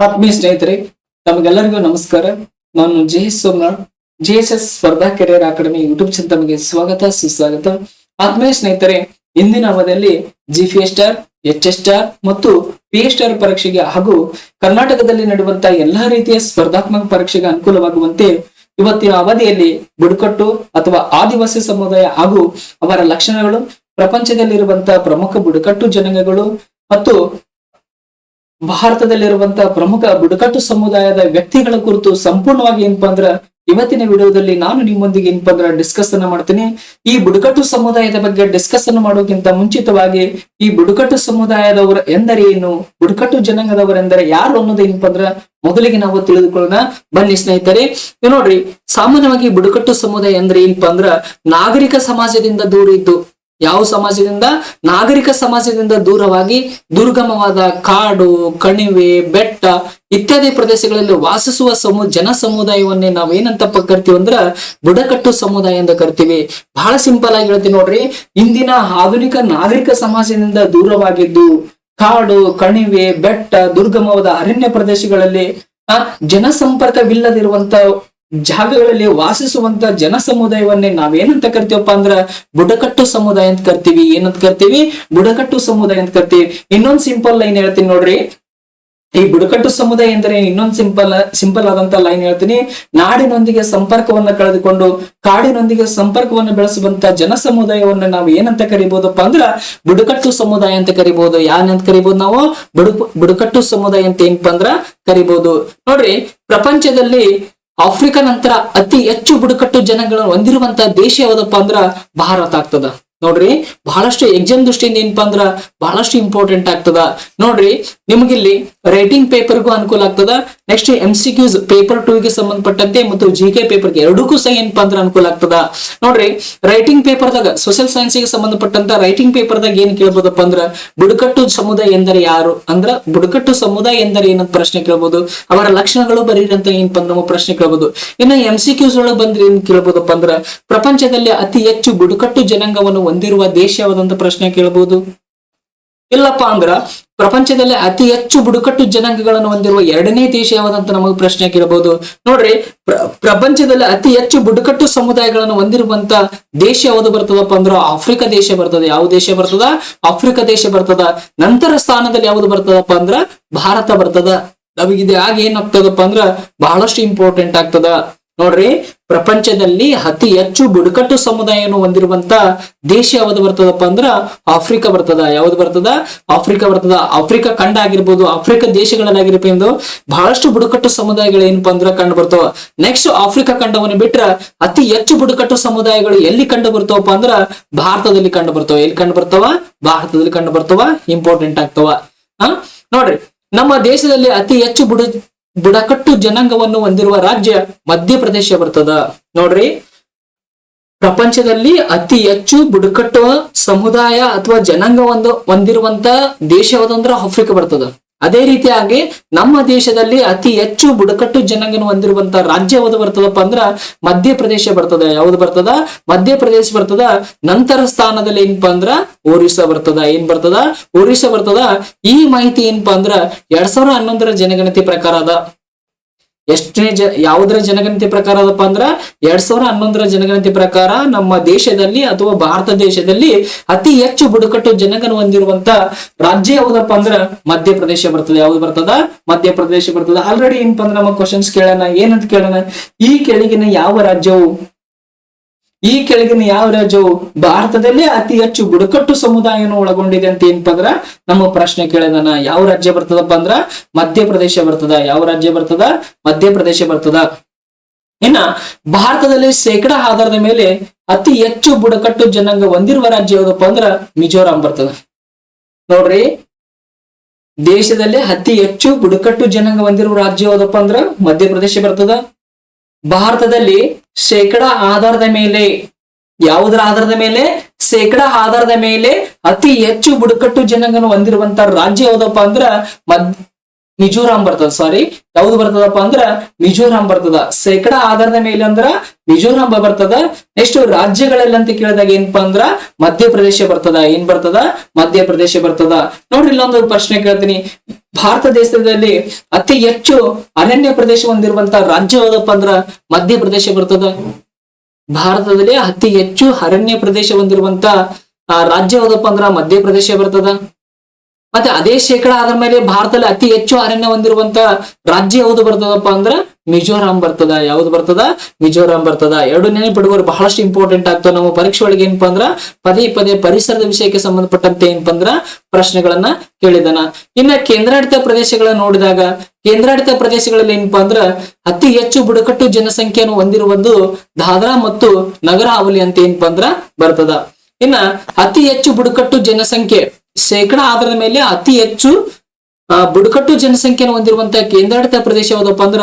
ಆತ್ಮೀಯ ಸ್ನೇಹಿತರೆ, ತಮಗೆಲ್ಲರಿಗೂ ನಮಸ್ಕಾರ. ನಾನು ಜೆ.ಎಸ್. ಸೋಮನಾಥ್, ಜೆ.ಎಸ್.ಎಸ್ ಸ್ಪರ್ಧಾ ಕೆರಿಯರ್ ಅಕಾಡೆಮಿ ಯೂಟ್ಯೂಬ್ ಚಾನಲ್ ತಮಗೆ ಸ್ವಾಗತ ಸುಸ್ವಾಗತ. ಆತ್ಮೀಯ ಸ್ನೇಹಿತರೆ, ಇಂದಿನ ಅವಧಿಯಲ್ಲಿ ಜಿಪಿಎ ಸ್ಟಾರ್, ಎಚ್.ಎಸ್ ಸ್ಟಾರ್ ಮತ್ತು ಪಿ.ಎ ಸ್ಟಾರ್ ಪರೀಕ್ಷೆಗೆ ಹಾಗೂ ಕರ್ನಾಟಕದಲ್ಲಿ ನಡೆಯುವಂತಹ ಎಲ್ಲಾ ರೀತಿಯ ಸ್ಪರ್ಧಾತ್ಮಕ ಪರೀಕ್ಷೆಗೆ ಅನುಕೂಲವಾಗುವಂತೆ ಇವತ್ತಿನ ಅವಧಿಯಲ್ಲಿ ಬುಡಕಟ್ಟು ಅಥವಾ ಆದಿವಾಸಿ ಸಮುದಾಯ ಹಾಗೂ ಅವರ ಲಕ್ಷಣಗಳು, ಪ್ರಪಂಚದಲ್ಲಿರುವಂತಹ ಪ್ರಮುಖ ಬುಡಕಟ್ಟು ಜನಾಂಗಗಳು ಮತ್ತು ಭಾರತದಲ್ಲಿರುವಂತಹ ಪ್ರಮುಖ ಬುಡಕಟ್ಟು ಸಮುದಾಯದ ವ್ಯಕ್ತಿಗಳ ಕುರಿತು ಸಂಪೂರ್ಣವಾಗಿ ಏನಪ್ಪಾ ಅಂದ್ರ ಇವತ್ತಿನ ವಿಡಿಯೋದಲ್ಲಿ ನಾನು ನಿಮ್ಮೊಂದಿಗೆ ಏನಪ್ಪಾ ಅಂದ್ರ ಡಿಸ್ಕಸ್ ಅನ್ನ ಮಾಡ್ತೀನಿ. ಈ ಬುಡಕಟ್ಟು ಸಮುದಾಯದ ಬಗ್ಗೆ ಡಿಸ್ಕಸ್ ಅನ್ನು ಮಾಡೋಕ್ಕಿಂತ ಮುಂಚಿತವಾಗಿ ಈ ಬುಡಕಟ್ಟು ಸಮುದಾಯದವರು ಎಂದರೇನು, ಬುಡಕಟ್ಟು ಜನಾಂಗದವರೆಂದರೆ ಯಾರು ಅನ್ನೋದು ಏನಪ್ಪಾ ಅಂದ್ರ ಮೊದಲಿಗೆ ನಾವು ತಿಳಿದುಕೊಳ್ಳೋಣ. ಬನ್ನಿ ಸ್ನೇಹಿತರೆ, ನೋಡ್ರಿ, ಸಾಮಾನ್ಯವಾಗಿ ಬುಡಕಟ್ಟು ಸಮುದಾಯ ಅಂದ್ರೆ ಏನಪ್ಪಾ ಅಂದ್ರ ನಾಗರಿಕ ಸಮಾಜದಿಂದ ದೂರ ಇದ್ದು, ಯಾವ ಸಮಾಜದಿಂದ? ನಾಗರಿಕ ಸಮಾಜದಿಂದ ದೂರವಾಗಿ ದುರ್ಗಮವಾದ ಕಾಡು, ಕಣಿವೆ, ಬೆಟ್ಟ ಇತ್ಯಾದಿ ಪ್ರದೇಶಗಳಲ್ಲಿ ವಾಸಿಸುವ ಜನ ಸಮುದಾಯವನ್ನೇ ನಾವೇನಂತ ಕರಿತೀವಿ ಅಂದ್ರ ಬುಡಕಟ್ಟು ಸಮುದಾಯ ಅಂತ ಕರಿತೀವಿ. ಬಹಳ ಸಿಂಪಲ್ ಆಗಿ ಹೇಳ್ತೀವಿ ನೋಡ್ರಿ, ಇಂದಿನ ಆಧುನಿಕ ನಾಗರಿಕ ಸಮಾಜದಿಂದ ದೂರವಾಗಿದ್ದು ಕಾಡು, ಕಣಿವೆ, ಬೆಟ್ಟ, ದುರ್ಗಮವಾದ ಅರಣ್ಯ ಪ್ರದೇಶಗಳಲ್ಲಿ ಜನಸಂಪರ್ಕವಿಲ್ಲದಿರುವಂತ ಜಾಗಗಳಲ್ಲಿ ವಾಸಿಸುವಂತ ಜನ ಸಮುದಾಯವನ್ನೇ ನಾವೇನಂತ ಕರಿತೀವಪ್ಪ ಅಂದ್ರ ಬುಡಕಟ್ಟು ಸಮುದಾಯ ಅಂತ ಕರಿತೀವಿ. ಏನಂತ ಕರಿತೀವಿ? ಬುಡಕಟ್ಟು ಸಮುದಾಯ ಅಂತ ಕರಿತೀವಿ. ಇನ್ನೊಂದ್ ಸಿಂಪಲ್ ಲೈನ್ ಹೇಳ್ತೀನಿ ನೋಡ್ರಿ, ಈ ಬುಡಕಟ್ಟು ಸಮುದಾಯ ಎಂದರೆ ಇನ್ನೊಂದು ಸಿಂಪಲ್ ಆದಂತ ಲೈನ್ ಹೇಳ್ತೀನಿ. ನಾಡಿನೊಂದಿಗೆ ಸಂಪರ್ಕವನ್ನ ಕಳೆದುಕೊಂಡು ಕಾಡಿನೊಂದಿಗೆ ಸಂಪರ್ಕವನ್ನು ಬೆಳೆಸುವಂತ ಜನ ಸಮುದಾಯವನ್ನ ನಾವು ಏನಂತ ಕರಿಬಹುದಪ್ಪ ಅಂದ್ರ ಬುಡಕಟ್ಟು ಸಮುದಾಯ ಅಂತ ಕರಿಬಹುದು. ಯಾನಂತ ಕರಿಬಹುದು? ನಾವು ಬುಡಕಟ್ಟು ಸಮುದಾಯ ಅಂತ ಏನಪ್ಪಾ ಅಂದ್ರ ಕರಿಬಹುದು. ನೋಡ್ರಿ, ಪ್ರಪಂಚದಲ್ಲಿ ಆಫ್ರಿಕಾ ನಂತರ ಅತಿ ಹೆಚ್ಚು ಬುಡಕಟ್ಟು ಜನಗಳನ್ನು ಹೊಂದಿರುವಂತಹ ದೇಶ ಯಾವ್ದಪ್ಪ ಅಂದ್ರ ಭಾರತ ಆಗ್ತದ. ನೋಡ್ರಿ, ಬಹಳಷ್ಟು ಎಕ್ಸಾಮ್ ದೃಷ್ಟಿಯಿಂದ ಏನಪ್ಪಾ ಅಂದ್ರ ಬಹಳಷ್ಟು ಇಂಪಾರ್ಟೆಂಟ್ ಆಗ್ತದ. ನೋಡ್ರಿ, ನಿಮಗಿಲ್ಲಿ ರೈಟಿಂಗ್ ಪೇಪರ್ಗೂ ಅನುಕೂಲ ಆಗ್ತದ. ನೆಕ್ಸ್ಟ್ MCQs ಪೇಪರ್ 2 ಗೆ ಸಂಬಂಧಪಟ್ಟಂತೆ ಮತ್ತು GK ಪೇಪರ್ಗೆ ಎರಡಕ್ಕೂ ಸಹ ಏನಪ್ಪಾ ಅಂದ್ರ ಅನುಕೂಲ ಆಗ್ತದ. ನೋಡ್ರಿ, ರೈಟಿಂಗ್ ಪೇಪರ್ದಾಗ ಸೋಷಿಯಲ್ ಸೈನ್ಸ್ ಗೆ ಸಂಬಂಧಪಟ್ಟಂತ ರೈಟಿಂಗ್ ಪೇಪರ್ದಾಗ ಏನ್ ಕೇಳ್ಬೋದಪ್ಪ ಅಂದ್ರ ಬುಡಕಟ್ಟು ಸಮುದಾಯ ಎಂದರೆ ಯಾರು ಅಂದ್ರ ಬುಡಕಟ್ಟು ಸಮುದಾಯ ಎಂದರೆ ಏನಂತ ಪ್ರಶ್ನೆ ಕೇಳ್ಬೋದು. ಅವರ ಲಕ್ಷಣಗಳು ಬರೀರಿ ಅಂತ ಏನಪ್ಪಾ ಅಂದ್ರ ನಾವು ಪ್ರಶ್ನೆ ಕೇಳ್ಬೋದು. ಇನ್ನು MCQs ಒಳಗೆ ಬಂದ್ರೆ ಏನ್ ಕೇಳ್ಬೋದಪ್ಪ ಅಂದ್ರ ಪ್ರಪಂಚದಲ್ಲಿ ಅತಿ ಹೆಚ್ಚು ಬುಡಕಟ್ಟು ಜನಾಂಗವನ್ನು ಹೊಂದಿರುವ ದೇಶ ಯಾವ್ದಂತ ಪ್ರಶ್ನೆ ಕೇಳಬಹುದು. ಇಲ್ಲಪ್ಪ ಅಂದ್ರ ಪ್ರಪಂಚದಲ್ಲಿ ಅತಿ ಹೆಚ್ಚು ಬುಡಕಟ್ಟು ಜನಾಂಗಗಳನ್ನು ಹೊಂದಿರುವ ಎರಡನೇ ದೇಶ ಯಾವ್ದಂತ ನಮಗೆ ಪ್ರಶ್ನೆ ಕೇಳಬಹುದು. ನೋಡ್ರಿ, ಪ್ರಪಂಚದಲ್ಲಿ ಅತಿ ಹೆಚ್ಚು ಬುಡಕಟ್ಟು ಸಮುದಾಯಗಳನ್ನು ಹೊಂದಿರುವಂತ ದೇಶ ಯಾವುದು ಬರ್ತದಪ್ಪ ಅಂದ್ರ ಆಫ್ರಿಕಾ ದೇಶ ಬರ್ತದೆ. ಯಾವ ದೇಶ ಬರ್ತದ? ಆಫ್ರಿಕಾ ದೇಶ ಬರ್ತದ. ನಂತರ ಸ್ಥಾನದಲ್ಲಿ ಯಾವ್ದು ಬರ್ತದಪ್ಪ ಅಂದ್ರ ಭಾರತ ಬರ್ತದ. ನಮಗಿದೆ ಆಗ ಏನಾಗ್ತದಪ್ಪ ಅಂದ್ರ ಬಹಳಷ್ಟು ಇಂಪಾರ್ಟೆಂಟ್ ಆಗ್ತದ. ನೋಡ್ರಿ, ಪ್ರಪಂಚದಲ್ಲಿ ಅತಿ ಹೆಚ್ಚು ಬುಡಕಟ್ಟು ಸಮುದಾಯವನ್ನು ಹೊಂದಿರುವಂತ ದೇಶ ಯಾವ್ದು ಬರ್ತದಪ್ಪ ಅಂದ್ರ ಆಫ್ರಿಕಾ ಬರ್ತದ. ಯಾವ್ದು ಬರ್ತದ? ಆಫ್ರಿಕಾ ಬರ್ತದ. ಆಫ್ರಿಕಾ ಖಂಡ ಆಗಿರ್ಬೋದು, ಆಫ್ರಿಕಾ ದೇಶಗಳಲ್ಲಾಗಿರ್ಬೋದು ಬಹಳಷ್ಟು ಬುಡಕಟ್ಟು ಸಮುದಾಯಗಳು ಏನಪ್ಪಾ ಅಂದ್ರ ಕಂಡು ಬರ್ತಾವ. ನೆಕ್ಸ್ಟ್ ಆಫ್ರಿಕಾ ಖಂಡವನ್ನು ಬಿಟ್ರ ಅತಿ ಹೆಚ್ಚು ಬುಡಕಟ್ಟು ಸಮುದಾಯಗಳು ಎಲ್ಲಿ ಕಂಡು ಬರ್ತಾವಪ್ಪ ಅಂದ್ರ ಭಾರತದಲ್ಲಿ ಕಂಡು ಬರ್ತಾವ. ಎಲ್ಲಿ ಕಂಡು ಬರ್ತಾವ? ಭಾರತದಲ್ಲಿ ಕಂಡು ಬರ್ತಾವ. ಇಂಪಾರ್ಟೆಂಟ್ ಆಗ್ತಾವ. ನೋಡ್ರಿ, ನಮ್ಮ ದೇಶದಲ್ಲಿ ಅತಿ ಹೆಚ್ಚು ಬುಡಕಟ್ಟು ಜನಾಂಗವನ್ನು ಹೊಂದಿರುವ ರಾಜ್ಯ ಮಧ್ಯಪ್ರದೇಶ ಬರ್ತದ. ನೋಡ್ರಿ, ಪ್ರಪಂಚದಲ್ಲಿ ಅತಿ ಹೆಚ್ಚು ಬುಡಕಟ್ಟು ಸಮುದಾಯ ಅಥವಾ ಜನಾಂಗವನ್ನು ಹೊಂದಿರುವಂತ ದೇಶ ಯಾವ್ದಂದ್ರ ಆಫ್ರಿಕಾ ಬರ್ತದ. ಅದೇ ರೀತಿಯಾಗಿ ನಮ್ಮ ದೇಶದಲ್ಲಿ ಅತಿ ಹೆಚ್ಚು ಬುಡಕಟ್ಟು ಜನಾಂಗವನ್ನು ಹೊಂದಿರುವಂತ ರಾಜ್ಯ ಯಾವ್ದು ಬರ್ತದಪ್ಪ ಅಂದ್ರ ಮಧ್ಯಪ್ರದೇಶ ಬರ್ತದ. ಯಾವ್ದು ಬರ್ತದ? ಮಧ್ಯಪ್ರದೇಶ ಬರ್ತದ. ನಂತರ ಸ್ಥಾನದಲ್ಲಿ ಏನಪ್ಪಾ ಅಂದ್ರ ಒರಿಸ್ಸಾ ಬರ್ತದ. ಏನ್ ಬರ್ತದ? ಒರಿಸ್ಸಾ ಬರ್ತದ. ಈ ಮಾಹಿತಿ ಏನಪ್ಪಾ ಅಂದ್ರ 2011 ಜನಗಣತಿ ಪ್ರಕಾರ ಅದ. ಯಾವುದರ ಜನಗಣತಿ ಪ್ರಕಾರ ಅದಪ್ಪ ಅಂದ್ರ 2011 ಜನಗಣತಿ ಪ್ರಕಾರ ನಮ್ಮ ದೇಶದಲ್ಲಿ ಅಥವಾ ಭಾರತ ದೇಶದಲ್ಲಿ ಅತಿ ಹೆಚ್ಚು ಬುಡಕಟ್ಟು ಜನಾಂಗವನ್ನು ಹೊಂದಿರುವಂತ ರಾಜ್ಯ ಯಾವ್ದಪ್ಪ ಅಂದ್ರ ಮಧ್ಯಪ್ರದೇಶ ಬರ್ತದೆ. ಯಾವ್ದು ಬರ್ತದ? ಮಧ್ಯಪ್ರದೇಶ ಬರ್ತದ. ಆಲ್ರೆಡಿ ಏನಪ್ಪಾ ಅಂದ್ರ ನಮ್ಮ ಕ್ವಶನ್ಸ್ ಕೇಳೋಣ. ಏನಂತ ಕೇಳೋಣ? ಈ ಕೆಳಗಿನ ಯಾವ ರಾಜ್ಯವು ಭಾರತದಲ್ಲೇ ಅತಿ ಹೆಚ್ಚು ಬುಡಕಟ್ಟು ಸಮುದಾಯವನ್ನು ಒಳಗೊಂಡಿದೆ ಅಂತ ಏನಪ್ಪಾ ಅಂದ್ರ ನಮ್ಮ ಪ್ರಶ್ನೆ ಕೇಳಿದಾನ. ಯಾವ ರಾಜ್ಯ ಬರ್ತದಪ್ಪ ಅಂದ್ರ ಮಧ್ಯಪ್ರದೇಶ ಬರ್ತದ. ಯಾವ ರಾಜ್ಯ ಬರ್ತದ? ಮಧ್ಯಪ್ರದೇಶ ಬರ್ತದ. ಇನ್ನ ಭಾರತದಲ್ಲಿ ಶೇಕಡಾ ಆಧಾರದ ಮೇಲೆ ಅತಿ ಹೆಚ್ಚು ಬುಡಕಟ್ಟು ಜನಾಂಗ ಹೊಂದಿರುವ ರಾಜ್ಯ ಯಾವ್ದಪ್ಪ ಅಂದ್ರ ಮಿಜೋರಾಂ ಬರ್ತದ. ನೋಡ್ರಿ, ದೇಶದಲ್ಲಿ ಅತಿ ಹೆಚ್ಚು ಬುಡಕಟ್ಟು ಜನಾಂಗ ಹೊಂದಿರುವ ರಾಜ್ಯ ಯಾವ್ದಪ್ಪ ಅಂದ್ರ ಮಧ್ಯಪ್ರದೇಶ ಬರ್ತದ. ಭಾರತದಲ್ಲಿ ಶೇಕಡಾ ಆಧಾರದ ಮೇಲೆ, ಯಾವುದರ ಆಧಾರದ ಮೇಲೆ? ಶೇಕಡಾ ಆಧಾರದ ಮೇಲೆ ಅತಿ ಹೆಚ್ಚು ಬುಡಕಟ್ಟು ಜನಾಂಗವನ್ನು ಹೊಂದಿರುವಂತ ರಾಜ್ಯ ಯಾವ್ದಪ್ಪ ಅಂದ್ರ ಮಿಜೋರಾಂ ಬರ್ತದ. ಸಾರಿ, ಯಾವ್ದು ಬರ್ತದಪ್ಪ ಅಂದ್ರ ಮಿಜೋರಾಂ ಬರ್ತದ. ಶೇಕಡಾ ಆಧಾರದ ಮೇಲೆ ಅಂದ್ರ ಮಿಜೋರಾಂ ಬರ್ತದ. ನೆಕ್ಸ್ಟ್ ರಾಜ್ಯಗಳಲ್ಲಿ ಅಂತ ಕೇಳಿದಾಗ ಏನಪ್ಪಾ ಅಂದ್ರ ಮಧ್ಯಪ್ರದೇಶ ಬರ್ತದ. ಏನ್ ಬರ್ತದ? ಮಧ್ಯಪ್ರದೇಶ ಬರ್ತದ. ನೋಡ್ರಿ, ಇಲ್ಲೊಂದು ಪ್ರಶ್ನೆ ಕೇಳ್ತೀನಿ. ಭಾರತ ದೇಶದಲ್ಲಿ ಅತಿ ಹೆಚ್ಚು ಅರಣ್ಯ ಪ್ರದೇಶ ಹೊಂದಿರುವಂತ ರಾಜ್ಯ ಯಾವ್ದಪ್ಪ ಅಂದ್ರ ಮಧ್ಯಪ್ರದೇಶ ಬರ್ತದ. ಭಾರತದಲ್ಲಿ ಅತಿ ಹೆಚ್ಚು ಅರಣ್ಯ ಪ್ರದೇಶ ಹೊಂದಿರುವಂತ ರಾಜ್ಯ ಯಾವ್ದಪ್ಪ ಅಂದ್ರ ಮಧ್ಯಪ್ರದೇಶ ಬರ್ತದ. ಮತ್ತೆ ಅದೇ ಶೇಕಡಾ ಆದ ಮೇಲೆ ಭಾರತದಲ್ಲಿ ಅತಿ ಹೆಚ್ಚು ಅರಣ್ಯ ಹೊಂದಿರುವಂತ ರಾಜ್ಯ ಯಾವುದು ಬರ್ತದಪ್ಪ ಅಂದ್ರ ಮಿಜೋರಾಂ ಬರ್ತದ. ಯಾವ್ದು ಬರ್ತದ? ಮಿಜೋರಾಂ ಬರ್ತದ. ಎರಡು ನೆನಪಿಡುವರು ಬಹಳಷ್ಟು ಇಂಪಾರ್ಟೆಂಟ್ ಆಗ್ತವೆ. ನಮ್ಮ ಪರೀಕ್ಷೆ ಒಳಗೆ ಏನಪ್ಪಾ ಅಂದ್ರ ಪದೇ ಪದೇ ಪರಿಸರದ ವಿಷಯಕ್ಕೆ ಸಂಬಂಧಪಟ್ಟಂತೆ ಏನಪ್ಪಾ ಅಂದ್ರ ಪ್ರಶ್ನೆಗಳನ್ನ ಕೇಳಿದಾನ. ಇನ್ನ ಕೇಂದ್ರಾಡಳಿತ ಪ್ರದೇಶಗಳನ್ನ ನೋಡಿದಾಗ ಕೇಂದ್ರಾಡಳಿತ ಪ್ರದೇಶಗಳಲ್ಲಿ ಏನಪ್ಪಾ ಅಂದ್ರ ಅತಿ ಹೆಚ್ಚು ಬುಡಕಟ್ಟು ಜನಸಂಖ್ಯೆಯನ್ನು ಹೊಂದಿರುವುದು ದಾದ್ರಾ ಮತ್ತು ನಗರ ಹಾವಳಿ ಅಂತ ಏನಪ್ಪಾ ಅಂದ್ರ ಬರ್ತದ. ಇನ್ನ ಅತಿ ಹೆಚ್ಚು ಬುಡಕಟ್ಟು ಜನಸಂಖ್ಯೆ ಶೇಕಡಾ ಆಧಾರದ ಮೇಲೆ ಅತಿ ಹೆಚ್ಚು ಬುಡಕಟ್ಟು ಜನಸಂಖ್ಯೆಯನ್ನು ಹೊಂದಿರುವಂತಹ ಕೇಂದ್ರಾಡಳಿತ ಪ್ರದೇಶ ಯಾವ್ದಪ್ಪ ಅಂದ್ರ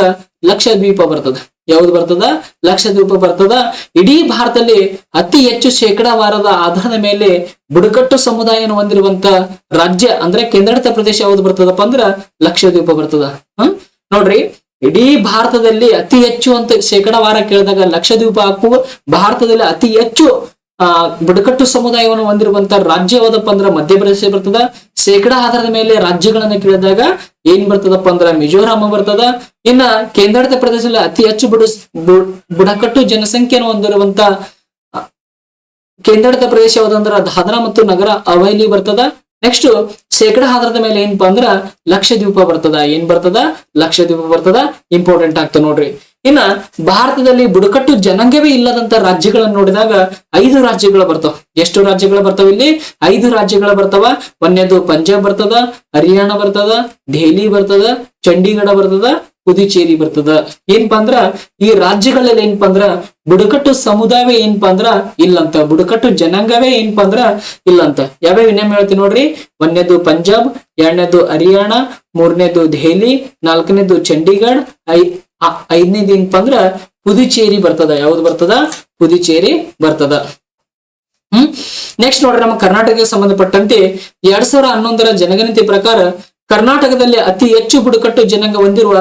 ಲಕ್ಷದ್ವೀಪ ಬರ್ತದ. ಯಾವ್ದು ಬರ್ತದ? ಲಕ್ಷದ್ವೀಪ ಬರ್ತದ. ಇಡೀ ಭಾರತದಲ್ಲಿ ಅತಿ ಹೆಚ್ಚು ಶೇಕಡಾವಾರದ ಆಧಾರದ ಮೇಲೆ ಬುಡಕಟ್ಟು ಸಮುದಾಯವನ್ನು ಹೊಂದಿರುವಂತ ರಾಜ್ಯ ಅಂದ್ರೆ ಕೇಂದ್ರಾಡಳಿತ ಪ್ರದೇಶ ಯಾವ್ದು ಬರ್ತದಪ್ಪ ಅಂದ್ರ ಲಕ್ಷದ್ವೀಪ ಬರ್ತದ. ನೋಡ್ರಿ, ಇಡೀ ಭಾರತದಲ್ಲಿ ಅತಿ ಹೆಚ್ಚು ಅಂತ ಶೇಕಡಾವಾರ ಕೇಳಿದಾಗ ಲಕ್ಷದ್ವೀಪ ಹಾಕುವ ಭಾರತದಲ್ಲಿ ಅತಿ ಹೆಚ್ಚು ಬುಡಕಟ್ಟು ಸಮುದಾಯವನ್ನು ಹೊಂದಿರುವಂತ ರಾಜ್ಯ ಯಾವ್ದಪ್ಪ ಅಂದ್ರ ಮಧ್ಯಪ್ರದೇಶ ಬರ್ತದ. ಶೇಕಡಾ ಆಧಾರದ ಮೇಲೆ ರಾಜ್ಯಗಳನ್ನ ಕೇಳಿದಾಗ ಏನ್ ಬರ್ತದಪ್ಪ ಅಂದ್ರ ಮಿಜೋರಾಂ ಬರ್ತದ. ಇನ್ನ ಕೇಂದ್ರಾಡಳಿತ ಪ್ರದೇಶದಲ್ಲಿ ಅತಿ ಹೆಚ್ಚು ಬುಡಕಟ್ಟು ಜನಸಂಖ್ಯೆಯನ್ನು ಹೊಂದಿರುವಂತ ಕೇಂದ್ರಾಡಳಿತ ಪ್ರದೇಶ ಯಾವ್ದಂದ್ರ ದಾದ್ರಾ ಮತ್ತು ನಗರ ಹವೇಲಿ ಬರ್ತದ. ನೆಕ್ಸ್ಟ್ ಶೇಕಡಾ ಆಧಾರದ ಮೇಲೆ ಏನಪ್ಪಾ ಅಂದ್ರ ಲಕ್ಷದ್ವೀಪ ಬರ್ತದ. ಏನ್ ಬರ್ತದ? ಲಕ್ಷದ್ವೀಪ ಬರ್ತದ. ಇಂಪಾರ್ಟೆಂಟ್ ಆಗ್ತದೆ ನೋಡ್ರಿ. ಇನ್ನ ಭಾರತದಲ್ಲಿ ಬುಡಕಟ್ಟು ಜನಾಂಗವೇ ಇಲ್ಲದಂತ ರಾಜ್ಯಗಳನ್ನ ನೋಡಿದಾಗ 5 ರಾಜ್ಯಗಳು ಬರ್ತಾವ. ಎಷ್ಟು ರಾಜ್ಯಗಳು ಬರ್ತಾವ? ಇಲ್ಲಿ 5 ರಾಜ್ಯಗಳು ಬರ್ತಾವ. ಒಂದೇದು ಪಂಜಾಬ್ ಬರ್ತದ, ಹರಿಯಾಣ ಬರ್ತದ, ದೆಹಲಿ ಬರ್ತದ, ಚಂಡೀಗಢ ಬರ್ತದ, ಪುದುಚೇರಿ ಬರ್ತದ. ಏನಪ್ಪಾ ಅಂದ್ರ ಈ ರಾಜ್ಯಗಳಲ್ಲಿ ಏನಪ್ಪಾ ಅಂದ್ರ ಬುಡಕಟ್ಟು ಸಮುದಾಯವೇ ಏನಪ್ಪಾ ಅಂದ್ರ ಇಲ್ಲಂತ, ಬುಡಕಟ್ಟು ಜನಾಂಗವೇ ಏನಪ್ಪಾ ಅಂದ್ರ ಇಲ್ಲಂತ. ಯಾವ್ಯಾವ ಇನ್ನೊಮ್ಮೆ ಹೇಳ್ತೀನಿ ನೋಡ್ರಿ. ಒಂದೇದು ಪಂಜಾಬ್, ಎರಡನೇದು ಹರಿಯಾಣ, ಮೂರನೇದು ದೆಹಲಿ, ನಾಲ್ಕನೇದು ಚಂಡೀಗಢ, ಐದನೇದು ಏನಪ್ಪಾ ಅಂದ್ರ ಪುದುಚೇರಿ ಬರ್ತದ. ಯಾವ್ದು ಬರ್ತದ? ಪುದುಚೇರಿ ಬರ್ತದ. ನೆಕ್ಸ್ಟ್ ನೋಡ್ರಿ, ನಮ್ಮ ಕರ್ನಾಟಕಕ್ಕೆ ಸಂಬಂಧಪಟ್ಟಂತೆ 2011ರ ಜನಗಣತಿ ಪ್ರಕಾರ ಕರ್ನಾಟಕದಲ್ಲಿ ಅತಿ ಹೆಚ್ಚು ಬುಡಕಟ್ಟು ಜನಾಂಗ ಹೊಂದಿರುವ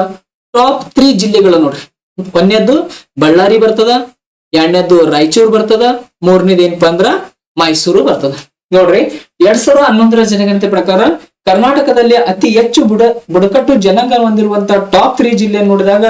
ಟಾಪ್ 3 ಜಿಲ್ಲೆಗಳು ನೋಡ್ರಿ. ಒಂದನೇದ್ದು ಬಳ್ಳಾರಿ ಬರ್ತದ, ಎರಡನೇದ್ದು ರಾಯಚೂರು ಬರ್ತದ, ಮೂರನೇದು ಏನಪ್ಪಾ ಅಂದ್ರ ಮೈಸೂರು ಬರ್ತದ. ನೋಡ್ರಿ, 2011ರ ಜನಗಣತಿ ಪ್ರಕಾರ ಕರ್ನಾಟಕದಲ್ಲಿ ಅತಿ ಹೆಚ್ಚು ಬುಡಕಟ್ಟು ಜನಾಂಗ ಹೊಂದಿರುವಂತ ಟಾಪ್ 3 ಜಿಲ್ಲೆ ನೋಡಿದಾಗ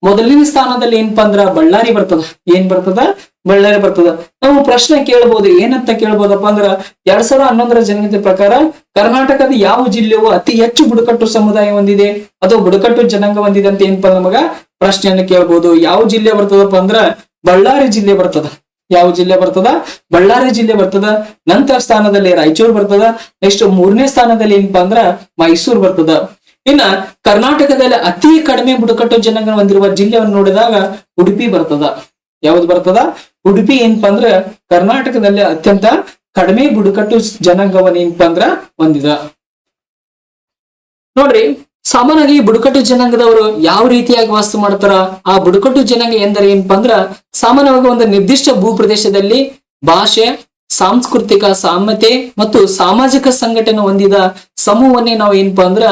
ಮೊದಲನೇ ಸ್ಥಾನದಲ್ಲಿ ಏನಪ್ಪಾ ಅಂದ್ರ ಬಳ್ಳಾರಿ ಬರ್ತದ. ಏನ್ ಬರ್ತದ? ಬಳ್ಳಾರಿ ಬರ್ತದ. ನಾವು ಪ್ರಶ್ನೆ ಕೇಳಬಹುದು, ಏನಂತ ಕೇಳ್ಬೋದಪ್ಪ ಅಂದ್ರ 2011ರ ಜನಗಣತಿ ಪ್ರಕಾರ ಕರ್ನಾಟಕದ ಯಾವ ಜಿಲ್ಲೆಯು ಅತಿ ಹೆಚ್ಚು ಬುಡಕಟ್ಟು ಸಮುದಾಯ ಹೊಂದಿದೆ ಅಥವಾ ಬುಡಕಟ್ಟು ಜನಾಂಗ ಹೊಂದಿದೆ ಅಂತ ಏನಪ್ಪಾ ನಮಗ ಪ್ರಶ್ನೆಯನ್ನು ಕೇಳ್ಬಹುದು. ಯಾವ ಜಿಲ್ಲೆ ಬರ್ತದಪ್ಪ ಅಂದ್ರ ಬಳ್ಳಾರಿ ಜಿಲ್ಲೆ ಬರ್ತದ. ಯಾವ ಜಿಲ್ಲೆ ಬರ್ತದ? ಬಳ್ಳಾರಿ ಜಿಲ್ಲೆ ಬರ್ತದ. ನಂತರ ಸ್ಥಾನದಲ್ಲಿ ರಾಯಚೂರು ಬರ್ತದ. ನೆಕ್ಸ್ಟ್ 3ನೇ ಸ್ಥಾನದಲ್ಲಿ ಏನಪ್ಪಾ ಅಂದ್ರ ಮೈಸೂರು ಬರ್ತದ. ಇನ್ನ ಕರ್ನಾಟಕದಲ್ಲಿ ಅತಿ ಕಡಿಮೆ ಬುಡಕಟ್ಟು ಜನಾಂಗ ಹೊಂದಿರುವ ಜಿಲ್ಲೆಯನ್ನು ನೋಡಿದಾಗ ಉಡುಪಿ ಬರ್ತದ. ಯಾವ್ದು ಬರ್ತದ? ಉಡುಪಿ ಏನಪ್ಪಾ ಅಂದ್ರ ಕರ್ನಾಟಕದಲ್ಲಿ ಅತ್ಯಂತ ಕಡಿಮೆ ಬುಡಕಟ್ಟು ಜನಾಂಗವನ್ನು ಏನಪ್ಪಾ ಅಂದ್ರ ಹೊಂದಿದ. ನೋಡ್ರಿ, ಸಾಮಾನ್ಯವಾಗಿ ಬುಡಕಟ್ಟು ಜನಾಂಗದವರು ಯಾವ ರೀತಿಯಾಗಿ ವಾಸ ಮಾಡ್ತಾರ? ಆ ಬುಡಕಟ್ಟು ಜನಾಂಗ ಎಂದರೆ ಏನಪ್ಪಾ ಅಂದ್ರ ಸಾಮಾನ್ಯವಾಗಿ ಒಂದು ನಿರ್ದಿಷ್ಟ ಭೂಪ್ರದೇಶದಲ್ಲಿ ಭಾಷೆ, ಸಾಂಸ್ಕೃತಿಕ ಸಾಮ್ಯತೆ ಮತ್ತು ಸಾಮಾಜಿಕ ಸಂಘಟನೆ ಹೊಂದಿದ ಸಮೂಹವನ್ನೇ ನಾವು ಏನಪ್ಪಾ ಅಂದ್ರ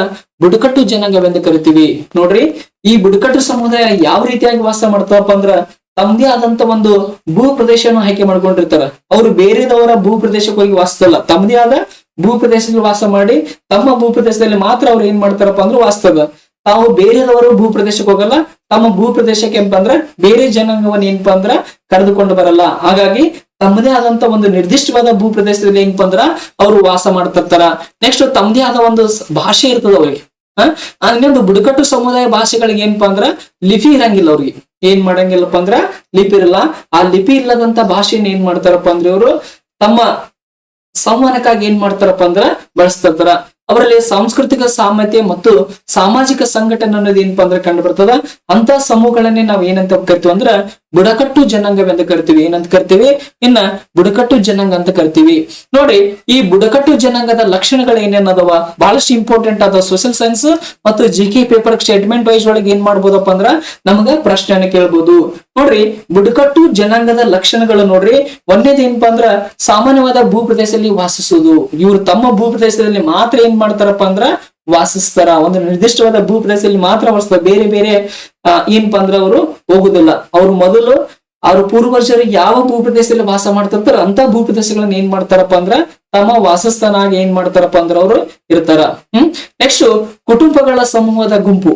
ಬುಡಕಟ್ಟು ಜನಾಂಗವೆಂದು ಕರಿತೀವಿ. ನೋಡ್ರಿ, ಈ ಬುಡಕಟ್ಟು ಸಮುದಾಯ ಯಾವ ರೀತಿಯಾಗಿ ವಾಸ ಮಾಡ್ತಾವಪ್ಪ ಅಂದ್ರ ತಮ್ಮದೇ ಆದಂತ ಒಂದು ಭೂ ಪ್ರದೇಶವನ್ನು ಆಯ್ಕೆ ಮಾಡ್ಕೊಂಡಿರ್ತಾರ. ಅವರು ಬೇರೆದವರ ಭೂ ಪ್ರದೇಶಕ್ಕೆ ಹೋಗಿ ವಾಸದಲ್ಲ, ತಮ್ಮದೇ ಆದ ಭೂ ಪ್ರದೇಶದಲ್ಲಿ ವಾಸ ಮಾಡಿ ತಮ್ಮ ಭೂ ಪ್ರದೇಶದಲ್ಲಿ ಮಾತ್ರ ಅವ್ರು ಏನ್ ಮಾಡ್ತಾರಪ್ಪ ಅಂದ್ರೆ ವಾಸ್ತದ. ತಾವು ಬೇರೆದವರು ಭೂ ಪ್ರದೇಶಕ್ಕೆ ಹೋಗಲ್ಲ, ತಮ್ಮ ಭೂ ಪ್ರದೇಶಕ್ಕೆ ಏನಪ್ಪಾ ಅಂದ್ರ ಬೇರೆ ಜನಾಂಗವನ್ನು ಏನಪ್ಪಾ ಅಂದ್ರ ಕರೆದುಕೊಂಡು ಬರಲ್ಲ. ಹಾಗಾಗಿ ತಮ್ಮದೇ ಆದಂತ ಒಂದು ನಿರ್ದಿಷ್ಟವಾದ ಭೂ ಪ್ರದೇಶದಲ್ಲಿ ಏನಪ್ಪಾ ಅಂದ್ರ ಅವರು ವಾಸ ಮಾಡ್ತಿರ್ತಾರ. ನೆಕ್ಸ್ಟ್ ತಮ್ಮದೇ ಆದ ಒಂದು ಭಾಷೆ ಇರ್ತದ ಅವ್ರಿಗೆ. ಇನ್ನೊಂದು ಬುಡಕಟ್ಟು ಸಮುದಾಯ ಭಾಷೆಗಳಿಗೆ ಏನಪ್ಪಾ ಅಂದ್ರ ಲಿಪಿ ಇರಂಗಿಲ್ಲ. ಅವ್ರಿಗೆ ಏನ್ ಮಾಡಂಗಿಲ್ಲಪ್ಪ ಅಂದ್ರ ಲಿಪಿ ಇರಲ್ಲ. ಆ ಲಿಪಿ ಇಲ್ಲದಂತ ಭಾಷೆನ ಏನ್ ಮಾಡ್ತಾರಪ್ಪ ಅಂದ್ರೆ ಇವರು ತಮ್ಮ ಸಂವಹನಕ್ಕಾಗಿ ಏನ್ ಮಾಡ್ತಾರಪ್ಪ ಅಂದ್ರ ಬಳಸ್ತಿರ್ತಾರ. ಅವರಲ್ಲಿ ಸಾಂಸ್ಕೃತಿಕ ಸಾಮ್ಯತೆ ಮತ್ತು ಸಾಮಾಜಿಕ ಸಂಘಟನೆ ಅನ್ನೋದು ಏನಪ್ಪಾ ಅಂದ್ರೆ ಕಂಡು ಬರ್ತದ. ಅಂತ ಸಮೂಹಗಳನ್ನೇ ನಾವ್ ಏನಂತ ಕರಿತೀವಿ ಅಂದ್ರ ಬುಡಕಟ್ಟು ಜನಾಂಗವೆಂದು ಕರಿತೀವಿ. ಏನಂತ ಕರಿತೀವಿ? ಇನ್ನ ಬುಡಕಟ್ಟು ಜನಾಂಗ ಅಂತ ಕರಿತೀವಿ. ನೋಡಿ, ಈ ಬುಡಕಟ್ಟು ಜನಾಂಗದ ಲಕ್ಷಣಗಳು ಏನೇನದವ ಬಹಳಷ್ಟು ಇಂಪಾರ್ಟೆಂಟ್ ಅದ. ಸೋಷಿಯಲ್ ಸೈನ್ಸ್ ಮತ್ತು GK ಪೇಪರ್ ಸ್ಟೇಟ್ಮೆಂಟ್ ವೈಸ್ ಒಳಗೆ ಏನ್ ಮಾಡ್ಬೋದಪ್ಪ ಅಂದ್ರ ನಮಗ ಪ್ರಶ್ನೆಯನ್ನ ಕೇಳ್ಬೋದು. ನೋಡ್ರಿ, ಬುಡಕಟ್ಟು ಜನಾಂಗದ ಲಕ್ಷಣಗಳು ನೋಡ್ರಿ, ಒಂದೇದು ಏನಪ್ಪಾ ಅಂದ್ರ ಸಾಮಾನ್ಯವಾದ ಭೂ ಪ್ರದೇಶದಲ್ಲಿ ವಾಸಿಸುವುದು. ಇವರು ತಮ್ಮ ಭೂ ಪ್ರದೇಶದಲ್ಲಿ ಮಾತ್ರ ಏನ್ ಮಾಡ್ತಾರಪ್ಪ ಅಂದ್ರ ವಾಸಿಸ್ತಾರ, ಒಂದು ನಿರ್ದಿಷ್ಟವಾದ ಭೂಪ್ರದೇಶದಲ್ಲಿ ಮಾತ್ರ ವಾಸಿಸ್ತಾರ. ಬೇರೆ ಬೇರೆ ಏನಪ್ಪಾ ಅಂದ್ರ ಅವರು ಹೋಗುದಿಲ್ಲ. ಅವ್ರು ಮೊದಲು ಅವ್ರ ಪೂರ್ವಜರು ಯಾವ ಭೂಪ್ರದೇಶದಲ್ಲಿ ವಾಸ ಮಾಡ್ತಿರ್ತಾರ ಅಂತ ಭೂಪ್ರದೇಶಗಳನ್ನ ಏನ್ ಮಾಡ್ತಾರಪ್ಪ ಅಂದ್ರ ತಮ್ಮ ವಾಸಸ್ಥಾನ ಆಗಿ ಏನ್ ಮಾಡ್ತಾರಪ್ಪ ಅಂದ್ರ ಅವರು ಇರ್ತಾರ. ನೆಕ್ಸ್ಟ್ ಕುಟುಂಬಗಳ ಸಮೂಹದ ಗುಂಪು.